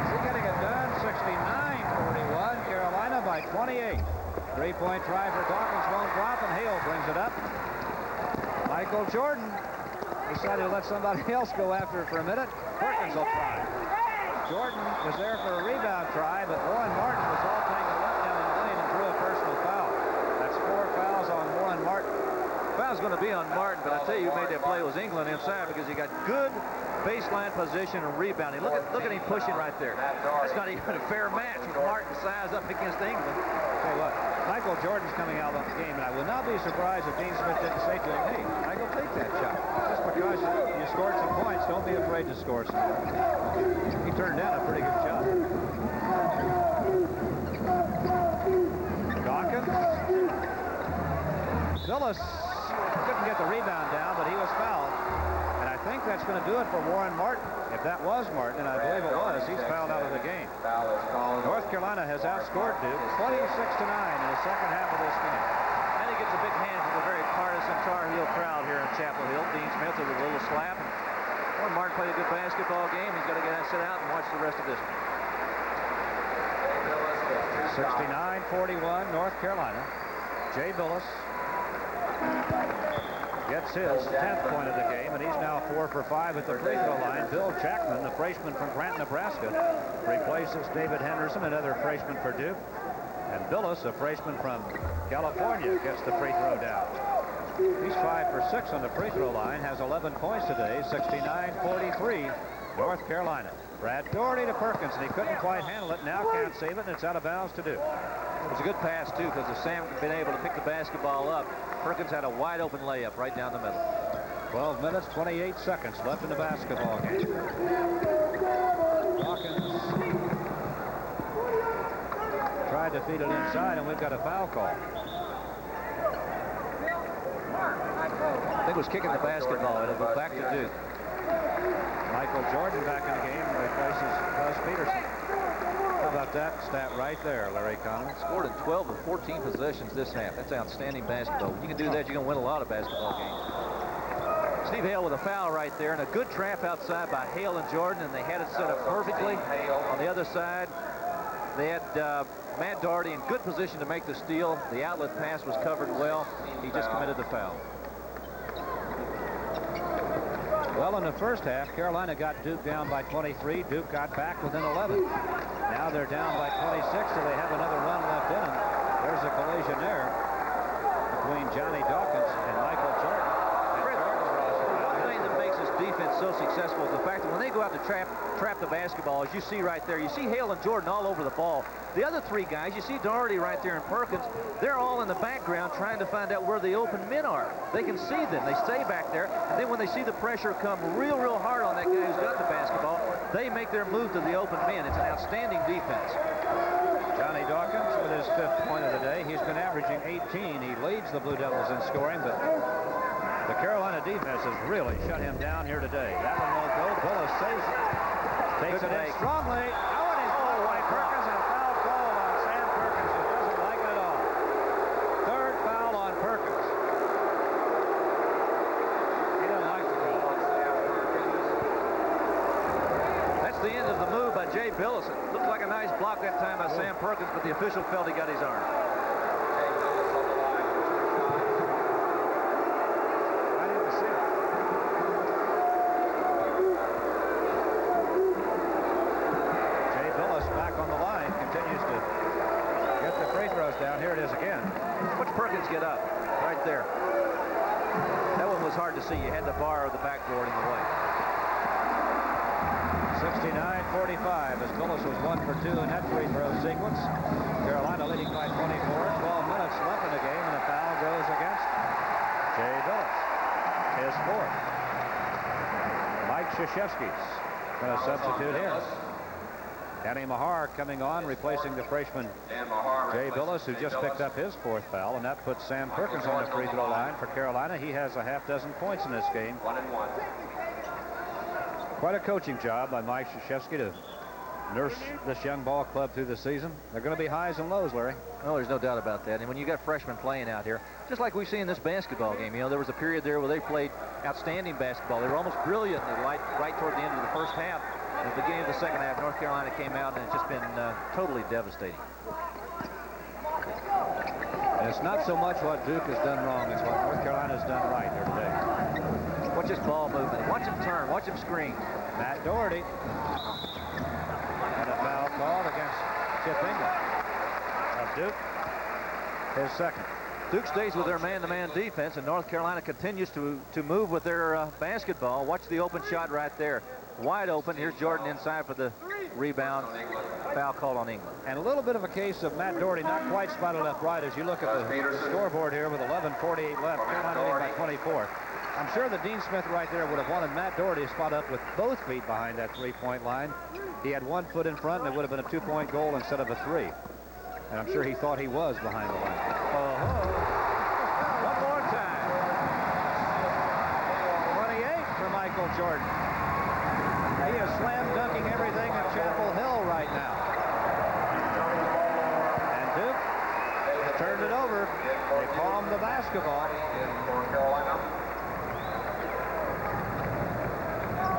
Is he getting it done? 69-41. Carolina by 28. Three-point try for Dawkins won't drop, and Hale brings it up. Michael Jordan decided to let somebody else go after it for a minute. Perkins will try. Jordan was there for a rebound try, but Warren Martin was all tangled up down in the lane and drew a personal foul. That's 4 fouls on Warren Martin. Foul's going to be on Martin, but I tell you who made that play was England inside because he got good baseline position and rebounding. Look at him pushing right there. It's not even a fair match with Martin's size up against England. Tell you what, Michael Jordan's coming out of the game, and I would not be surprised if Dean Smith didn't say to him, hey, Michael, take that shot. Just because you scored some points, don't be afraid to score some. He turned down a pretty good shot. Dawkins. Phyllis couldn't get the rebound down, but he was fouled. And I think that's going to do it for Warren Martin. If that was Martin, and I believe it was, he's fouled out of the game. North Carolina has outscored Duke 26-9 in the second half of this game. And he gets a big hand from the very partisan Tar Heel crowd here in Chapel Hill. Dean Smith with a little slap. Warren Martin played a good basketball game. He's got to sit out and watch the rest of this one. 69-41, North Carolina. Jay Billis gets his 10th point of the game, and he's now 4 for 5 at the free throw line. Bill Jackman, the freshman from Grant, Nebraska, replaces David Henderson, another freshman for Duke. And Billis, a freshman from California, gets the free throw down. He's 5 for 6 on the free throw line, has 11 points today, 69-43, North Carolina. Brad Doherty to Perkins, and he couldn't quite handle it. Now can't save it, and it's out of bounds to Duke. It was a good pass, too, because if Sam had been able to pick the basketball up, Perkins had a wide-open layup right down the middle. 12 minutes, 28 seconds left in the basketball game. Dawkins tried to feed it inside, and we've got a foul call. I think it was kicking the basketball. It'll go back to Duke. Michael Jordan back in the game replaces Buzz Peterson. How about that stat right there, Larry Conlon? Scored in 12 of 14 possessions this half. That's outstanding basketball. When you can do that, you're going to win a lot of basketball games. Steve Hale with a foul right there, and a good trap outside by Hale and Jordan, and they had it set up perfectly. On the other side, they had Matt Doherty in good position to make the steal. The outlet pass was covered well. He just committed the foul. Well, in the first half, Carolina got Duke down by 23. Duke got back within 11. Now they're down by 26, so they have another run left in them. There's a collision there between Johnny Dawkins and Michael Jordan. One thing that makes this defense so successful is the fact that when they go out to trap the basketball, as you see right there, you see Hale and Jordan all over the ball. The other three guys, you see Doherty right there and Perkins, they're all in the background trying to find out where the open men are. They can see them. They stay back there, and then when they see the pressure come real hard on that guy who's got the basketball, they make their move to the open men. It's an outstanding defense. Johnny Dawkins with his 5th point of the day. He's been averaging 18. He leads the Blue Devils in scoring, but the Carolina defense has really shut him down here today. That one won't go. Billis saves it. Takes it in strongly. Oh, and he's blocked by Perkins, and a foul call on Sam Perkins, who doesn't like it at all. 3rd foul on Perkins. He doesn't like the call. That's the end of the move by Jay Billis. It looked like a nice block that time by Sam Perkins, but the official felt he got his arm. Down here it is again. Watch Perkins get up right there. That one was hard to see. You had the bar of the backboard in the way. 69-45 as Billis was 1 for 2 in that free throw sequence. Carolina leading by 24. 12 minutes left in the game, and a foul goes against Jay Billis. His 4th. Mike Krzyzewski's going to substitute him. Danny Mahar coming on, replacing the freshman Jay Billis, who just picked up his 4th foul, and that puts Sam Perkins on the free throw line for Carolina. He has a half-dozen points in this game. Quite a coaching job by Mike Krzyzewski to nurse this young ball club through the season. They're going to be highs and lows, Larry. Oh, there's no doubt about that. And when you got freshmen playing out here, just like we see in this basketball game, you know, there was a period there where they played outstanding basketball. They were almost brilliant right toward the end of the first half. At the beginning of the second half, North Carolina came out, and it's just been totally devastating. And it's not so much what Duke has done wrong, it's what North Carolina's done right here today. Watch his ball movement. Watch him turn. Watch him screen. Matt Doherty. And a foul called against Chip England of Duke. His second. Duke stays with their man-to-man defense, and North Carolina continues to move with their basketball. Watch the open shot right there. Wide open. Here's Jordan inside for the rebound. Foul call on England. And a little bit of a case of Matt Doherty not quite spotted left right as you look at the scoreboard here with 11:48 left. Carolina leading by 24. I'm sure that Dean Smith right there would have wanted Matt Doherty to spot up with both feet behind that three-point line. He had 1 foot in front, and it would have been a 2-point goal instead of a 3. And I'm sure he thought he was behind the line. One more time. 28 for Michael Jordan. He is slam dunking everything at Chapel Hill right now. And Duke turned it over. They palmed the basketball.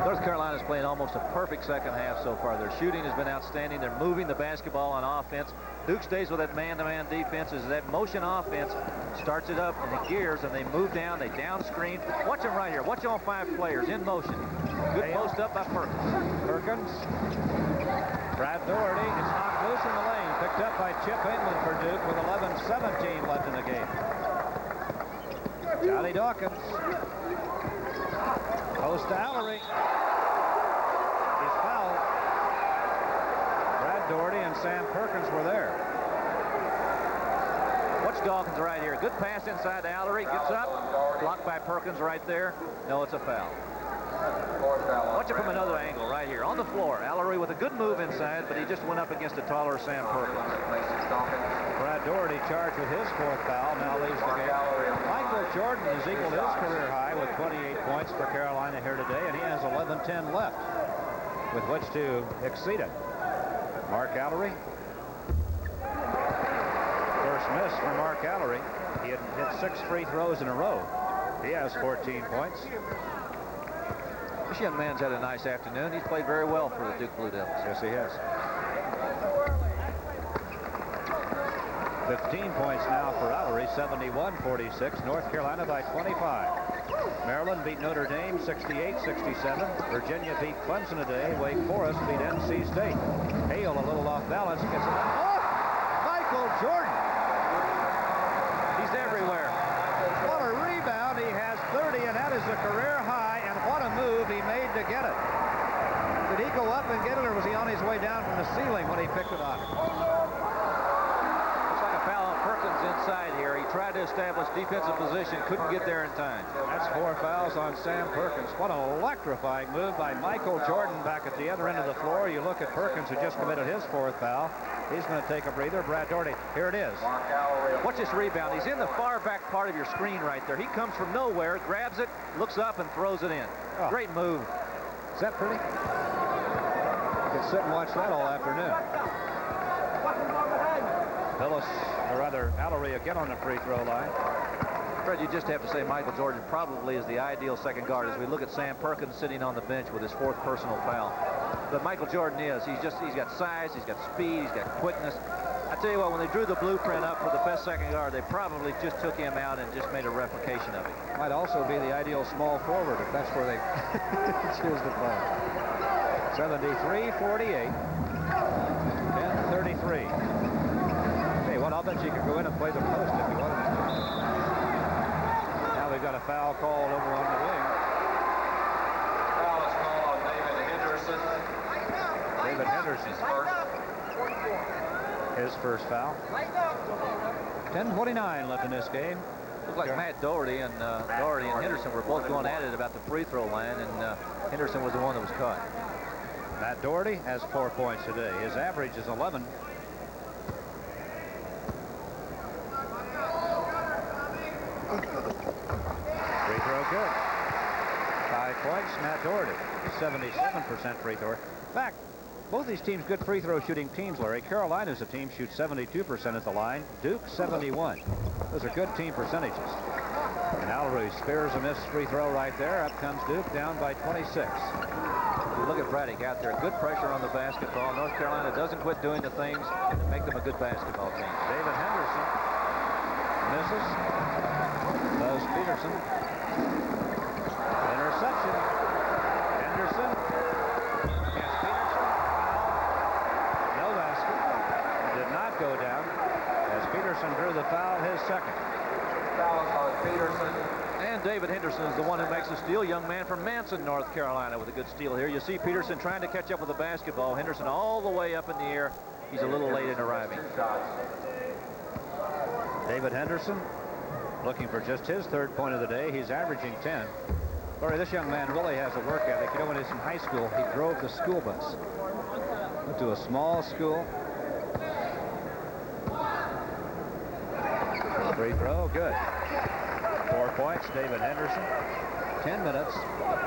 North Carolina's playing almost a perfect second half so far. Their shooting has been outstanding. They're moving the basketball on offense. Duke stays with that man-to-man defense as that motion offense starts it up in the gears, and they move down, they down screen. Watch them right here. Watch all 5 players in motion. Good post up by Perkins. Brad Doherty is knocked loose in the lane. Picked up by Chip England for Duke with 11:17 left in the game. Johnny Dawkins. Post to Allery. He's fouled. Brad Doherty and Sam Perkins were there. Watch Dawkins right here. Good pass inside to Allery. Gets up. Blocked by Perkins right there. No, it's a foul. Watch it from another angle right here on the floor. Allery with a good move inside, but he just went up against a taller Sam Perkins. Brad Doherty charged with his 4th foul. Now leaves the game. Michael Jordan has equaled his career high with 28 points for Carolina here today, and he has 11:10 left with which to exceed it. Mark Allery. First miss for Mark Allery. He had hit 6 free throws in a row. He has 14 points. This young man's had a nice afternoon. He's played very well for the Duke Blue Devils. Yes, he has. 15 points now for Allery, 71-46. North Carolina by 25. Maryland beat Notre Dame 68-67. Virginia beat Clemson today. Wake Forest beat NC State. Hale a little off balance. Gets it. Oh! Michael Jordan! He's everywhere. What a rebound. He has 30, and that is a career high, and what a move he made to get it. Did he go up and get it, or was he on his way down from the ceiling when he picked it up? Looks like a foul on Perkins inside here. He tried to establish defensive position, couldn't get there in time. That's 4 fouls on Sam Perkins. What an electrifying move by Michael Jordan back at the other end of the floor. You look at Perkins, who just committed his 4th foul. He's going to take a breather. Brad Doherty, here it is. Watch this rebound. He's in the far back part of your screen right there. He comes from nowhere, grabs it, looks up, and throws it in. Oh. Great move. Is that pretty? You can sit and watch that all afternoon. Phyllis, or rather, Allery again on the free throw line. Fred, you just have to say Michael Jordan probably is the ideal second guard as we look at Sam Perkins sitting on the bench with his 4th personal foul. But Michael Jordan he's got size, he's got speed, he's got quickness. I tell you what, when they drew the blueprint up for the best second guard, they probably just took him out and just made a replication of it. Might also be the ideal small forward if that's where they choose to play. 73-48. 10-33. Hey, well, I'll bet you could go in and play the post if you wanted to. Now we've got a foul called over on the wing. Foul is called on David Henderson. David Henderson. His first foul. 10:29 left in this game. Looked like Matt Doherty and Henderson were both going at it about the free throw line, and Henderson was the one that was caught. Matt Doherty has 4 points today. His average is 11. Free throw good. 5 points, Matt Doherty. 77% free throw. In fact, both these teams good free throw shooting teams, Larry. Carolina's a team shoots 72% at the line. Duke 71. Those are good team percentages. And Allery spares a missed free throw right there. Up comes Duke, down by 26. Look at Braddock out there. Good pressure on the basketball. North Carolina doesn't quit doing the things that make them a good basketball team. David Henderson. Misses. Buzz Peterson. Interception. Henderson. Against Peterson. Foul. No basket. Did not go down as Peterson drew the foul, his second. Fouls on Peterson. And David Henderson is the one who makes the steal. Young man from Manson, North Carolina, with a good steal here. You see Peterson trying to catch up with the basketball. Henderson all the way up in the air. He's a little late in arriving. David Henderson looking for just his third point of the day. He's averaging 10. Corey, this young man really has a work ethic. You know, when he was in high school, he drove the school bus. Went to a small school. Free throw, good. 4 points, David Henderson. 10 minutes,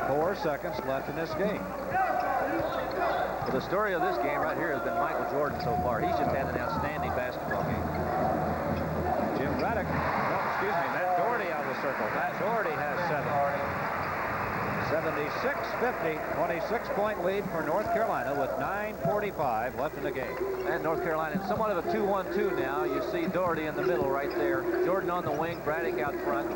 4 seconds left in this game. Well, the story of this game right here has been Michael Jordan so far. He's just had an outstanding basketball game. Jim Braddock, Matt Doherty out of the circle. Matt Doherty has 7. 76-50, 26-point lead for North Carolina with 9:45 left in the game. And North Carolina in somewhat of a 2-1-2 now. You see Doherty in the middle right there. Jordan on the wing, Braddock out front.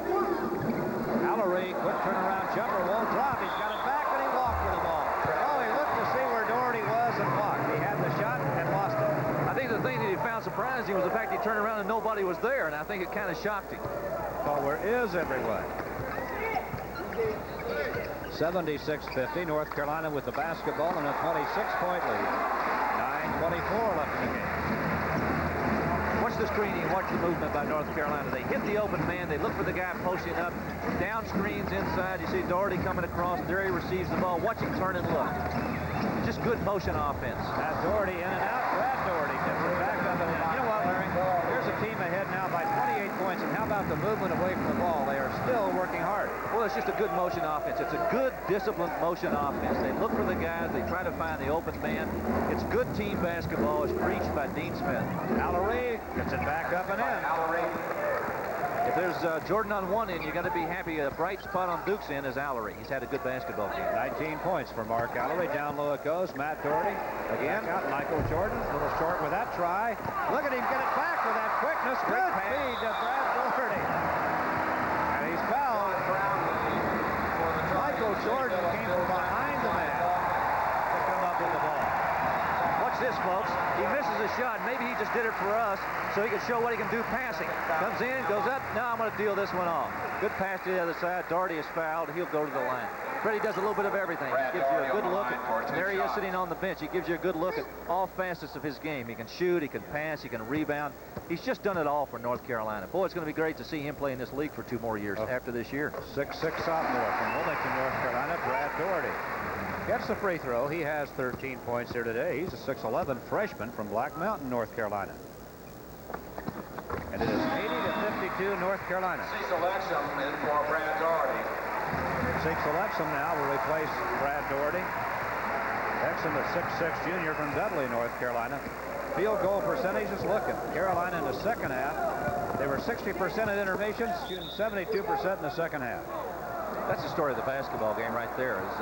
Allery, quick turnaround jumper, won't drop. He's got it back and he walked with the ball. Oh, he looked to see where Doherty was and blocked. He had the shot and lost it. I think the thing that he found surprising was the fact he turned around and nobody was there, and I think it kind of shocked him. Well, where is everyone? 76-50, North Carolina with the basketball and a 26-point lead. 9:24 left in the game. Watch the screening, watch the movement by North Carolina. They hit the open man, they look for the guy posting up, down screens inside. You see Doherty coming across, there he receives the ball. Watch him turn and look. Just good motion offense. Matt Doherty in and out. Brad Doherty tips it back up and in. You know what, Larry? Here's a team ahead now by 28 points, and how about the movement away from the ball? They are still working hard. Well, it's just a good motion offense. It's a good, disciplined motion offense. They look for the guys. They try to find the open man. It's good team basketball as preached by Dean Smith. Allery gets it back up and in. If there's Jordan on one end, you got to be happy. A bright spot on Duke's end is Allery. He's had a good basketball game. 19 points for Mark Allery. Down low it goes. Matt Doherty again. Out Michael Jordan. A little short with that try. Look at him get it back with that quickness. Good feed to Brad Doherty. And he's fouled. Michael Jordan came from behind the man to come up with the ball. Watch this, folks. He misses a shot. Maybe he just did it for us so he can show what he can do passing. Comes in, goes up. Now I'm going to deal this one off. Good pass to the other side. Doherty is fouled. He'll go to the line. Freddie does a little bit of everything. He gives you a good look at, there he is sitting on the bench. He gives you a good look at all facets of his game. He can shoot, he can pass, he can rebound. He's just done it all for North Carolina. Boy, it's going to be great to see him play in this league for 2 more years after this year. 6'6" sophomore from Wilmington, North Carolina, Brad Doherty. Gets the free throw. He has 13 points here today. He's a 6'11" freshman from Black Mountain, North Carolina. And it is 80-52 North Carolina. Cecil Exum in for Brad Doherty. Cecil Exum now will replace Brad Doherty. Exum, a 6'6" junior from Dudley, North Carolina. Field goal percentage is looking. Carolina in the second half. They were 60% at intermission, shooting 72% in the second half. That's the story of the basketball game right there, is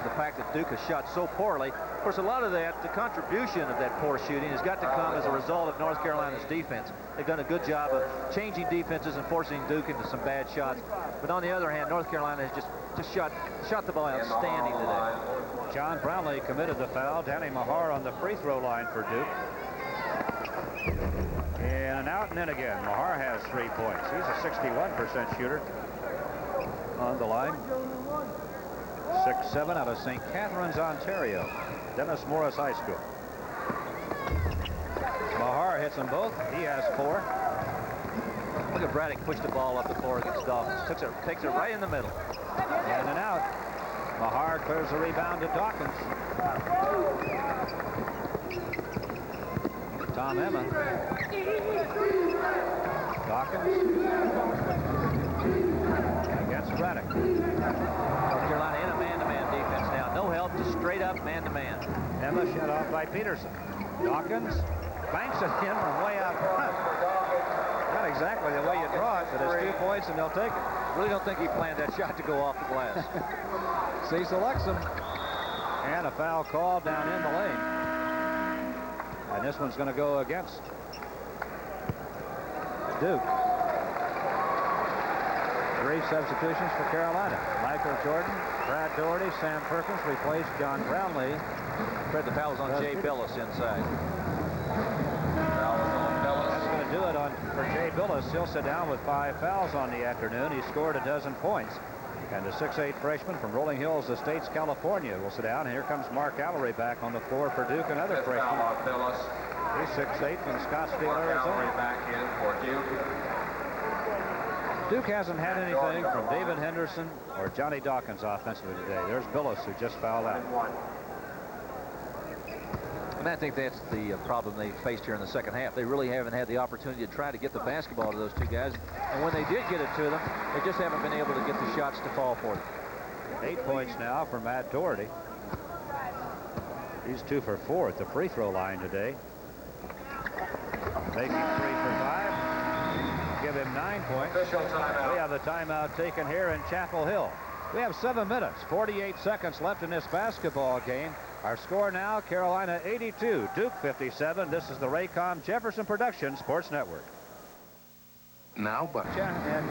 the fact that Duke has shot so poorly. Of course, a lot of that, the contribution of that poor shooting has got to come as a result of North Carolina's defense. They've done a good job of changing defenses and forcing Duke into some bad shots. But on the other hand, North Carolina has just shot the ball outstanding today. John Brownlee committed the foul. Danny Mahar on the free throw line for Duke. In and out and in again. Mahar has 3 points. He's a 61% shooter. On the line, 6'7" out of St. Catharines, Ontario, Dennis Morris High School. Mahar hits them both. He has 4. Look at Braddock push the ball up the floor against Dawkins. Takes it right in the middle. In and out. Mahar clears the rebound to Dawkins. Tom Emma. Dawkins. Against Braddock. North Carolina in a man-to-man defense now. No help, just straight up man-to-man. Emma shut off by Peterson. Dawkins banks it in from way out front. Not exactly the way you draw it, but it's 2 points and they'll take it. Really don't think he planned that shot to go off the glass. Cecil Exum. And a foul call down in the lane. And this one's going to go against Duke. Three substitutions for Carolina. Michael Jordan, Brad Doherty, Sam Perkins replaced John Brownlee. Fred, the foul was on Jay Billis inside. That's going to do it for Jay Billis. He'll sit down with 5 fouls on the afternoon. He scored a dozen points. And the 6'8 freshman from Rolling Hills Estates, California will sit down. Here comes Mark Allery back on the floor for Duke, another freshman. He's 6'8 from Scottsdale, Arizona. Back in for Duke. Duke hasn't had anything from David Henderson or Johnny Dawkins offensively today. There's Billis, who just fouled out. And I think that's the problem they faced here in the second half. They really haven't had the opportunity to try to get the basketball to those two guys. And when they did get it to them, they just haven't been able to get the shots to fall for them. 8 points now for Matt Doherty. He's 2 for 4 at the free throw line today. Making 3 for 5. Give him 9 points. We have the timeout taken here in Chapel Hill. We have 7 minutes, 48 seconds left in this basketball game. Our score now, Carolina 82, Duke 57. This is the Raycom Jefferson Production Sports Network. Now, but In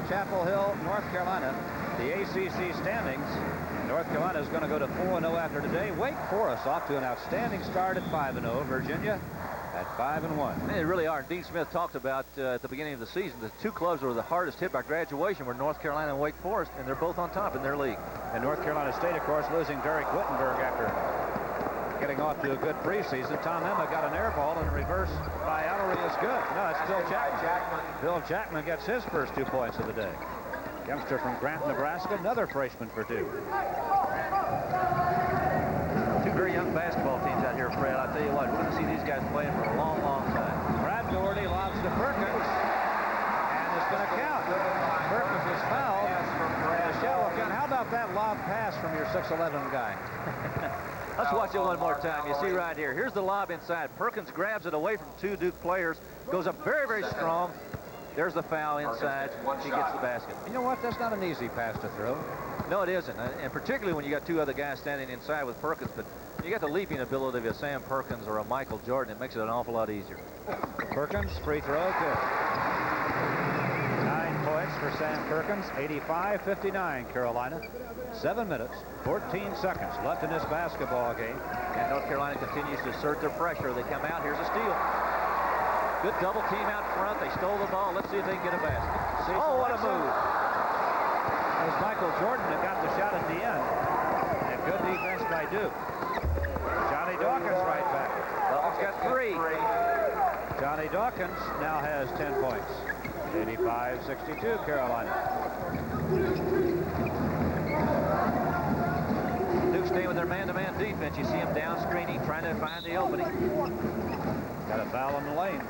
Chapel Hill, North Carolina, the ACC standings. North Carolina is going to go to 4-0 after today. Wake Forest off to an outstanding start at 5-0. Virginia at 5-1. They really are. Dean Smith talked about at the beginning of the season, the two clubs were the hardest hit by graduation were North Carolina and Wake Forest, and they're both on top in their league. And North Carolina State, of course, losing Derek Wittenberg after getting off to a good preseason. Tom Emma got an air ball, and reverse by Allery is good. No, it's Bill Jackman. Bill Jackman gets his first 2 points of the day. Youngster from Grant, Nebraska, another freshman for Duke. Two very young basketball teams out here, Fred. I tell you what, we're going to see these guys playing for a long, long time. Brad Doherty lobs to Perkins, and it's going to count. Perkins is fouled. Shallow count. How about that lob pass from your 6'11 guy? Let's watch it one more time. You see right here. Here's the lob inside. Perkins grabs it away from 2 Duke players. Goes up very, very strong. There's the foul inside. He gets the basket. You know what? That's not an easy pass to throw. No, it isn't. And particularly when you got 2 other guys standing inside with Perkins. But you got the leaping ability of a Sam Perkins or a Michael Jordan. It makes it an awful lot easier. Perkins, free throw, good. 9 points for Sam Perkins. 85-59, Carolina. 7 minutes, 14 seconds left in this basketball game. And North Carolina continues to assert their pressure. They come out. Here's a steal. Good double team out front. They stole the ball. Let's see if they can get a basket. Oh, what a move. It was Michael Jordan that got the shot at the end. And good defense by Duke. Johnny Dawkins right back. Dawkins got 3. Johnny Dawkins now has 10 points. 85-62, Carolina. Duke staying with their man-to-man defense. You see them down screening, trying to find the opening. Got a foul in the lane.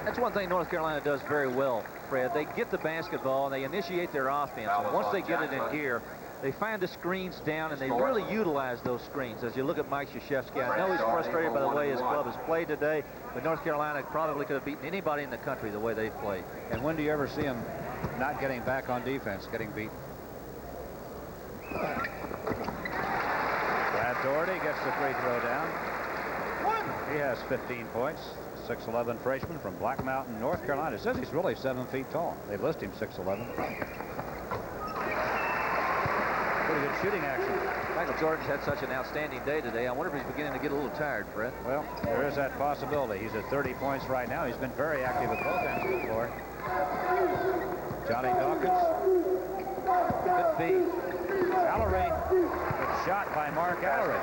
That's one thing North Carolina does very well, Fred. They get the basketball and they initiate their offense. And once they get it in gear, they find the screens down and they really utilize those screens. As you look at Mike Krzyzewski, I know he's frustrated by the way his club has played today, but North Carolina probably could have beaten anybody in the country the way they played. And when do you ever see him not getting back on defense, getting beat? Brad Doherty gets the free throw down. He has 15 points. 6'11 freshman from Black Mountain, North Carolina. It says he's really 7 feet tall. They list him 6'11. Pretty good shooting action. Michael Jordan's had such an outstanding day today. I wonder if he's beginning to get a little tired, Fred. Well, there is that possibility. He's at 30 points right now. He's been very active at both ends of the floor. Johnny Dawkins. Could be Allery. Good shot by Mark Allery.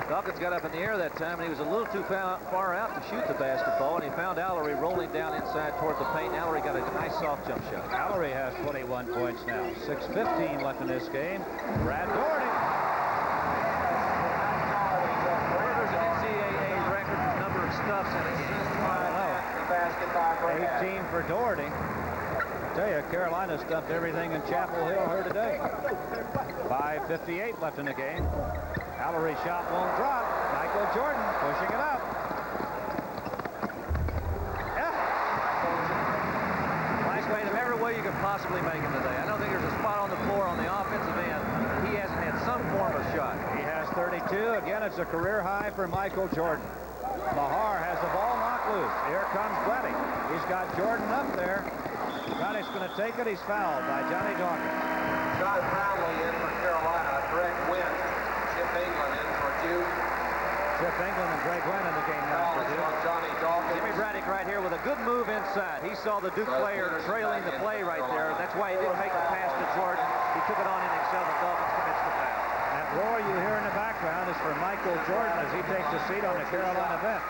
Dawkins got up in the air that time, and he was a little too far out to shoot the basketball, and he found Allery rolling down inside toward the paint. Allery got a nice soft jump shot. Allery has 21 points now. 6:15 left in this game. Brad Doherty. There's an NCAA record for number of stuffs in a game. I don't know. 18 for Doherty. I tell you, Carolina stuffed everything in Chapel Hill here today. 5:58 left in the game. Allery shot won't drop. Michael Jordan pushing it up. Yeah. Nice made him every way you could possibly make him today. I don't think there's a spot on the floor on the offensive end. He hasn't had some form of shot. He has 32. Again, it's a career high for Michael Jordan. Mahar has the ball knocked loose. Here comes Glenny. He's got Jordan up there. Braddock's going to take it. He's fouled by Johnny Dawkins. John Brownlee in for Carolina. Greg Wynn. Chip England in for Duke. Chip England and Greg Wynn in the game now for Duke. Johnny Dawkins. Jimmy Braddock right here with a good move inside. He saw the Duke player trailing the play right there. That's why he didn't make the pass to Jordan. He took it on in himself, and Dawkins commits the foul. That roar you hear in the background is for Michael Jordan as he takes a seat on the Carolina bench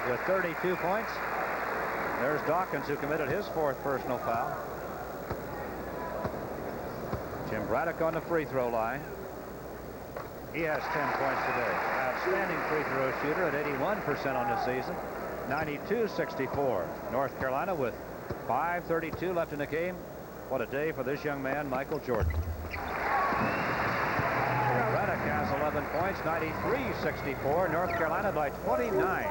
with 32 points. There's Dawkins, who committed his 4th personal foul. Jim Braddock on the free throw line. He has 10 points today. Outstanding free throw shooter at 81% on the season. 92-64. North Carolina with 5:32 left in the game. What a day for this young man, Michael Jordan. Braddock has 11 points, 93-64. North Carolina by 29.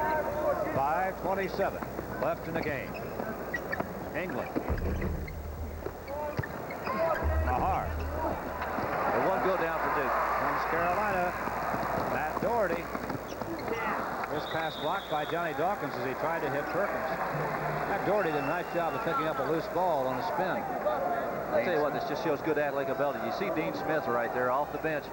5:27 left in the game. England. Mahar. The one go down for Duke. Comes Carolina. Matt Doherty. This pass blocked by Johnny Dawkins as he tried to hit Perkins. Matt Doherty did a nice job of picking up a loose ball on a spin. I'll tell you what, this just shows good athletic ability. You see Dean Smith right there off the bench.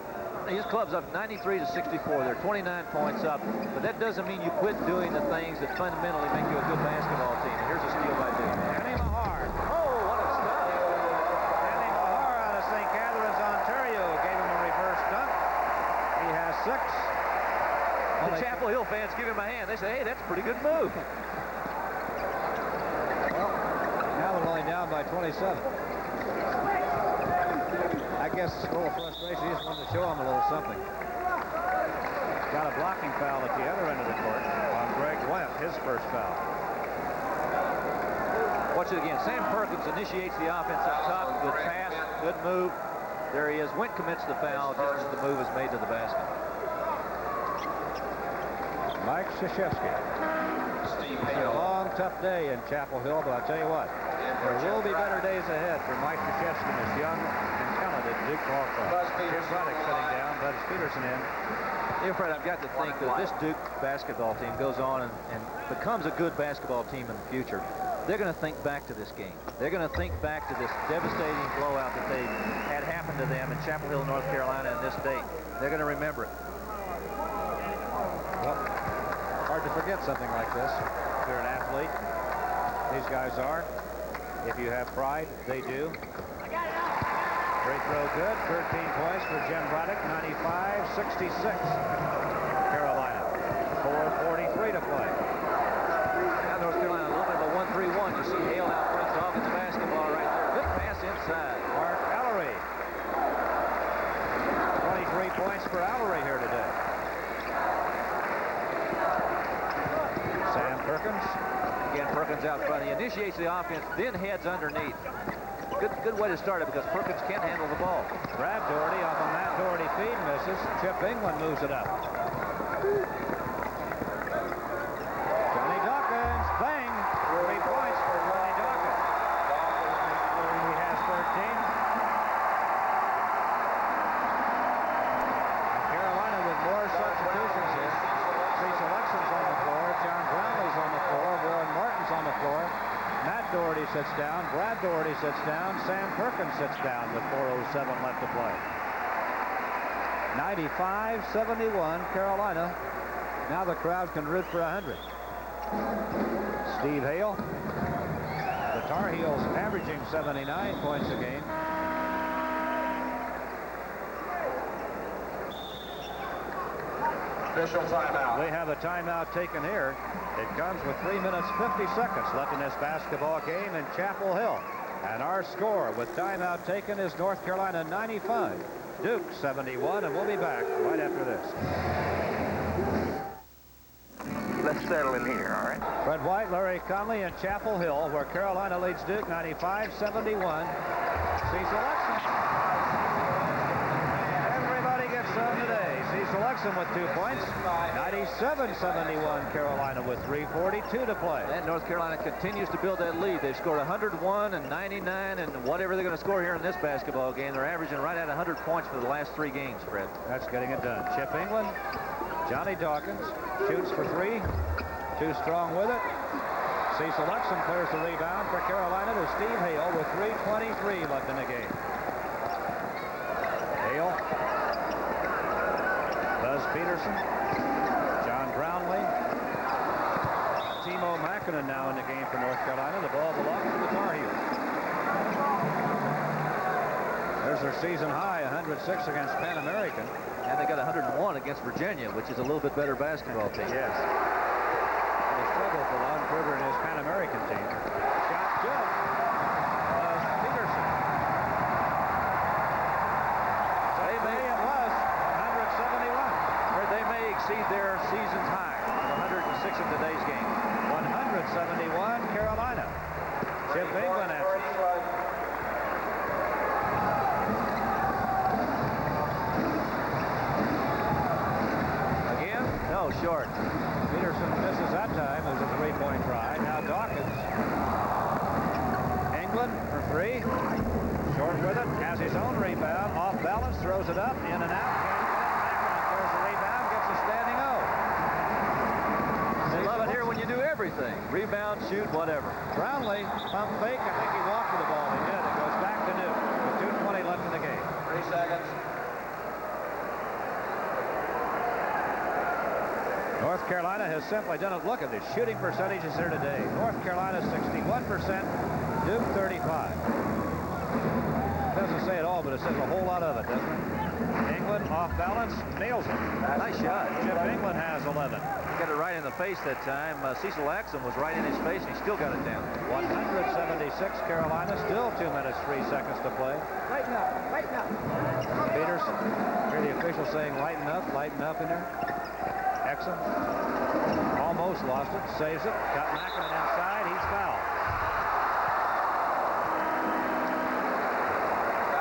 His club's up 93-64. They're 29 points up. But that doesn't mean you quit doing the things that fundamentally make you a good basketball team. And here's a steal by Duke. Danny Mahar. Oh, what a stop. Danny Mahar out of St. Catharines, Ontario, gave him a reverse dunk. He has 6. The Chapel Hill fans give him a hand. They say, hey, that's a pretty good move. Well, now they're only down by 27. I guess a little frustration. He just wanted to show him a little something. Got a blocking foul at the other end of the court on Greg Wynn, his first foul. Watch it again. Sam Perkins initiates the offense up top. Good pass, good move. There he is. Wynn commits the foul just as the move is made to the basket. Mike Krzyzewski. It's a long, tough day in Chapel Hill, but I'll tell you what, there will be better days ahead for Mike Krzyzewski and this young and talented Duke ball club. Here's Braddock sitting down, Buzz Peterson in. Yeah, Fred, I've got to think that this Duke basketball team goes on and becomes a good basketball team in the future. They're going to think back to this game. They're going to think back to this devastating blowout that they had happened to them in Chapel Hill, North Carolina, in this date. They're going to remember it. Well, hard to forget something like this. If you're an athlete, these guys are. If you have pride, they do. Free throw good. 13 points for Jim Braddock. 95-66. Carolina. 4:43 to play. Now North Carolina, a little bit of a 1-3-1. You see Hale out front Dawkins basketball right there. Good pass inside. Mark Ellery. 23 points for Ellery here today. Sam Perkins. Again, Perkins out front. He initiates the offense, then heads underneath. Good way to start it because Perkins can't handle the ball. Brad Doherty off a Matt Doherty feed misses. Chip England moves it up. Johnny Dawkins, bang! 3 points for Johnny Dawkins. He has 13. Carolina with more substitutions here. Cecil Exum's on the floor. John Brownlee's on the floor. Warren Martin's on the floor. Matt Doherty sits down. Brad Doherty sits down. Sam Perkins sits down with 4:07 left to play. 95-71 Carolina. Now the crowd can root for 100. Steve Hale. The Tar Heels averaging 79 points a game. Official timeout. They have a timeout taken here. It comes with 3 minutes 50 seconds left in this basketball game in Chapel Hill. And our score with timeout taken is North Carolina 95, Duke 71, and we'll be back right after this. Let's settle in here, all right? Fred White, Larry Conley in Chapel Hill, where Carolina leads Duke 95-71. Cecil Exum. Everybody gets some today. Cecil Exum with 2 points. 97-71 Carolina with 3:42 to play. And North Carolina continues to build that lead. They've scored 101 and 99 and whatever they're going to score here in this basketball game. They're averaging right at 100 points for the last 3 games, Fred. That's getting it done. Chip England, Johnny Dawkins shoots for 3. Too strong with it. Cecil Exum clears the rebound for Carolina to Steve Hale with 3:23 left in the game. Hale. Buzz Peterson. John Brownlee. Timo Mäkinen now in the game for North Carolina. The ball belongs to the Tar Heels. There's their season high, 106 against Pan American. And they got 101 against Virginia, which is a little bit better basketball team. Yes. The struggle for Lon Kruger and his Pan American team. Shot good. Peterson. They may it was 171. Or they may exceed their season's high, 106 in today's game. 171 Carolina. Chip England after. No, short. Peterson misses that time. It was a three-point try. Now Dawkins. England for three. Short with it. Has his own rebound. Off balance. Throws it up. In and out. There's the rebound. Gets a standing O. They love it here when you do everything. Rebound, shoot, whatever. Brownlee, pump fake. I think he walked with the ball. He did. It goes back to Duke with 2:20 left in the game. 3 seconds. North Carolina has simply done it. Look at the shooting percentages here today. North Carolina 61%, Duke 35. Doesn't say it all, but it says a whole lot of it, doesn't it? England off balance, nails it. Nice shot. Chip England has 11. Got it right in the face that time. Cecil Exum was right in his face, and he still got it down. 176 Carolina, still 2 minutes, 3 seconds to play. Lighten up, lighten up. Peterson, hear the official saying lighten up in there. Exum almost lost it, saves it, got Mäkinen inside, he's fouled.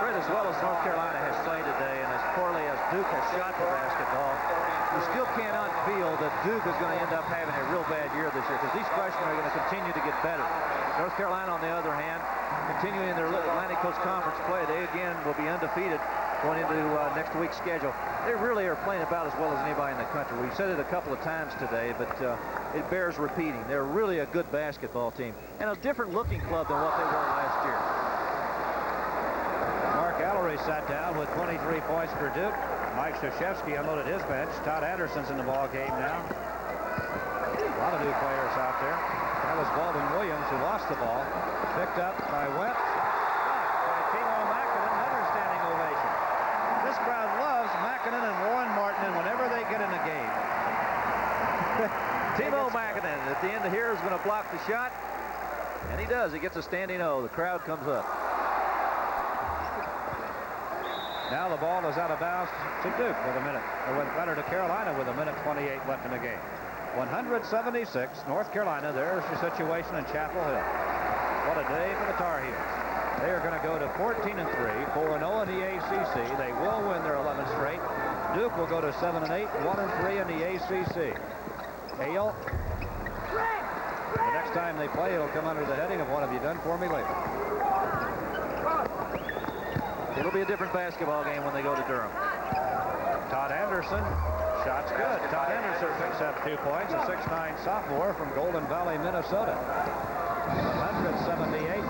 Fred, as well as North Carolina has played today, and as poorly as Duke has shot the basketball, you still cannot feel that Duke is going to end up having a real bad year this year, because these freshmen are going to continue to get better. North Carolina, on the other hand, continuing their Atlantic Coast Conference play, they again will be undefeated going into next week's schedule. They really are playing about as well as anybody in the country. We've said it a couple of times today, but it bears repeating. They're really a good basketball team and a different looking club than what they were last year. Mark Allery sat down with 23 points for Duke. Mike Krzyzewski unloaded his bench. Todd Anderson's in the ball game now. A lot of new players out there. That was Baldwin Williams who lost the ball. Picked up by Went. By Timo Mäkinen, another standing ovation. This crowd loves Mäkinen and Warren Martin, and whenever they get in a game. Timo Mäkinen at the end of here is going to block the shot, and he does. He gets a standing O. The crowd comes up. Now the ball is out of bounds to Duke with a minute, or better to Carolina with a minute 28 left in the game. 176, North Carolina. There's the situation in Chapel Hill. What a day for the Tar Heels. They are going to go to 14-3, 4-0 in the ACC. They will win their 11th straight. Duke will go to 7-8, 1-3 in the ACC. Hale. The next time they play, it'll come under the heading of what have you done for me lately. It'll be a different basketball game when they go to Durham. Todd Anderson. Shot's good. Todd Anderson picks up 2 points. A 6'9 sophomore from Golden Valley, Minnesota. 178,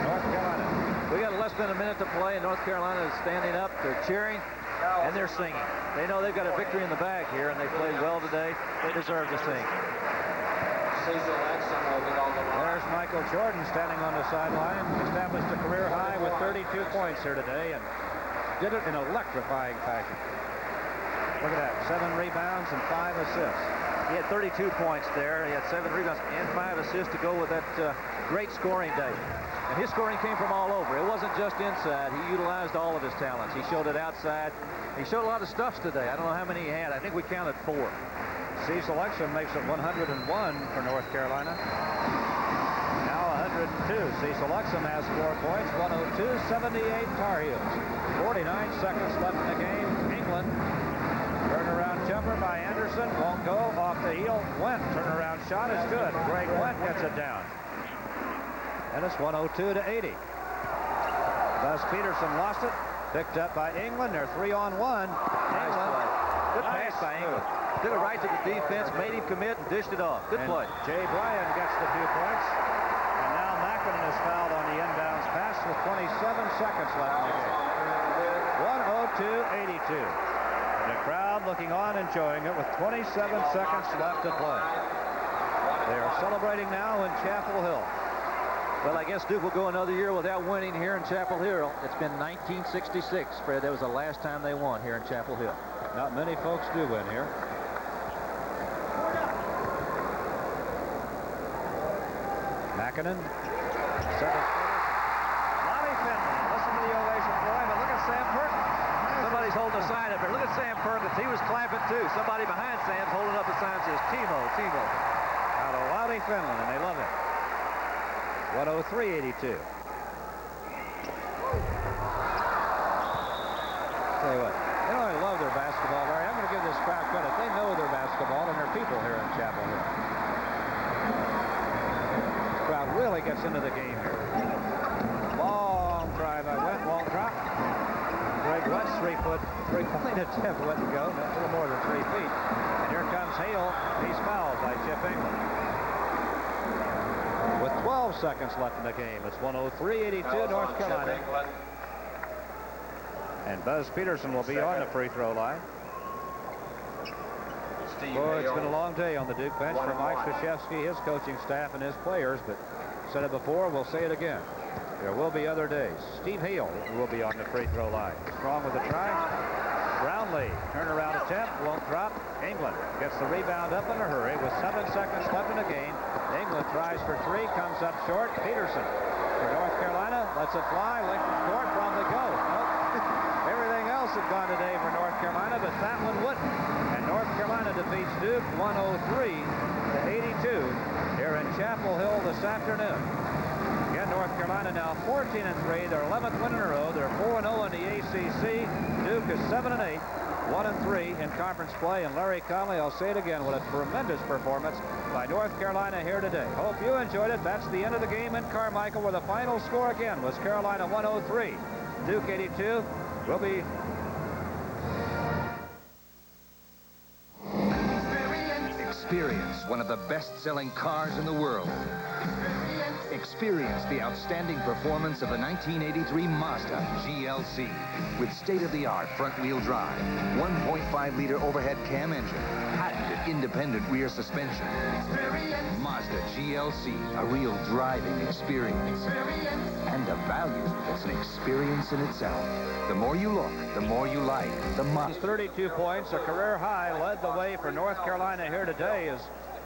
North Carolina. We got less than a minute to play, and North Carolina is standing up. They're cheering, and they're singing. They know they've got a victory in the bag here, and they played well today. They deserve to sing. There's Michael Jordan standing on the sideline. Established a career high with 32 points here today, and did it in electrifying fashion. Look at that, 7 rebounds and 5 assists. He had 32 points there. He had 7 rebounds and 5 assists to go with that great scoring day. And his scoring came from all over. It wasn't just inside. He utilized all of his talents. He showed it outside. He showed a lot of stuffs today. I don't know how many he had. I think we counted 4. Cecil Exum makes it 101 for North Carolina. Now 102. Cecil Exum has 4 points. 102-78 Tar Heels. 49 seconds left in the game. England. Turnaround jumper by Anderson. Won't go. Off the heel. Went. Turnaround shot is good. Greg Went gets it down. And it's 102-80. Buzz Peterson lost it. Picked up by England. They're 3-on-1. England Good pass by England. Took it right to the defense, made him commit, and dished it off. Good play. Jay Bryan gets the 2 points. And now Mackinnon is fouled on the inbounds pass with 27 seconds left in the game. 102-82. The crowd looking on, enjoying it with 27 seconds left to play. They are celebrating now in Chapel Hill. Well, I guess Duke will go another year without winning here in Chapel Hill. It's been 1966, Fred. That was the last time they won here in Chapel Hill. Not many folks do win here. Mackinnon. Lonnie Finley. Listen to the ovation for him, and look at Sam Perkins. Somebody's holding a sign up there. Look at Sam Perkins. He was clapping, too. Somebody behind Sam's holding up a sign that says, Timo, Timo. Out of Lonnie Finley, and they love it. 103-82. Tell you what, they don't really love their basketball, Larry. I'm going to give this crowd credit. They know their basketball and their people here in Chapel Hill. The crowd really gets into the game here. Long try by Went, won't drop. Greg Went's 3-point attempt wouldn't go, a little more than 3 feet. And here comes Hale. He's fouled by Chip England. With 12 seconds left in the game, it's 103-82 North Carolina. And Buzz Peterson will be on the free throw line. Boy, it's been a long day on the Duke bench for Mike Krzyzewski, his coaching staff, and his players, but said it before, we'll say it again. There will be other days. Steve Hale will be on the free throw line. Strong with a try. Brownlee, turnaround attempt, won't drop. England gets the rebound up in a hurry with 7 seconds left in the game. England tries for 3, comes up short. Peterson for North Carolina, lets it fly, length of court, probably go. Nope. Everything else had gone today for North Carolina, but that one wouldn't. And North Carolina defeats Duke 103-82 here in Chapel Hill this afternoon. Again, North Carolina now 14-3, their 11th win in a row. They're 4-0 in the ACC. Duke is 7-8, 1-3 in conference play. And Larry Conley, I'll say it again, what a tremendous performance by North Carolina here today. Hope you enjoyed it. That's the end of the game in Carmichael, where the final score again was Carolina 103, Duke 82. We'll be Experience one of the best-selling cars in the world. Experience the outstanding performance of the 1983 Mazda GLC with state-of-the-art front-wheel drive, 1.5-liter overhead cam engine, patented independent rear suspension. Mazda GLC, a real driving experience. And a value that's an experience in itself. The more you look, the more you like. The Mazda. 32 points, a career high, led the way for North Carolina here today as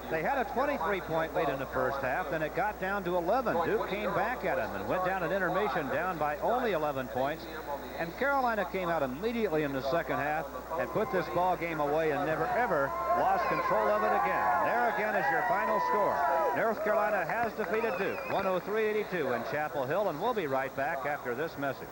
they had a 23-point lead in the first half, then it got down to 11. Duke came back at them and went down at intermission down by only 11 points. And Carolina came out immediately in the second half and put this ball game away and never, ever lost control of it again. And there again is your final score. North Carolina has defeated Duke 103-82 in Chapel Hill, and we'll be right back after this message.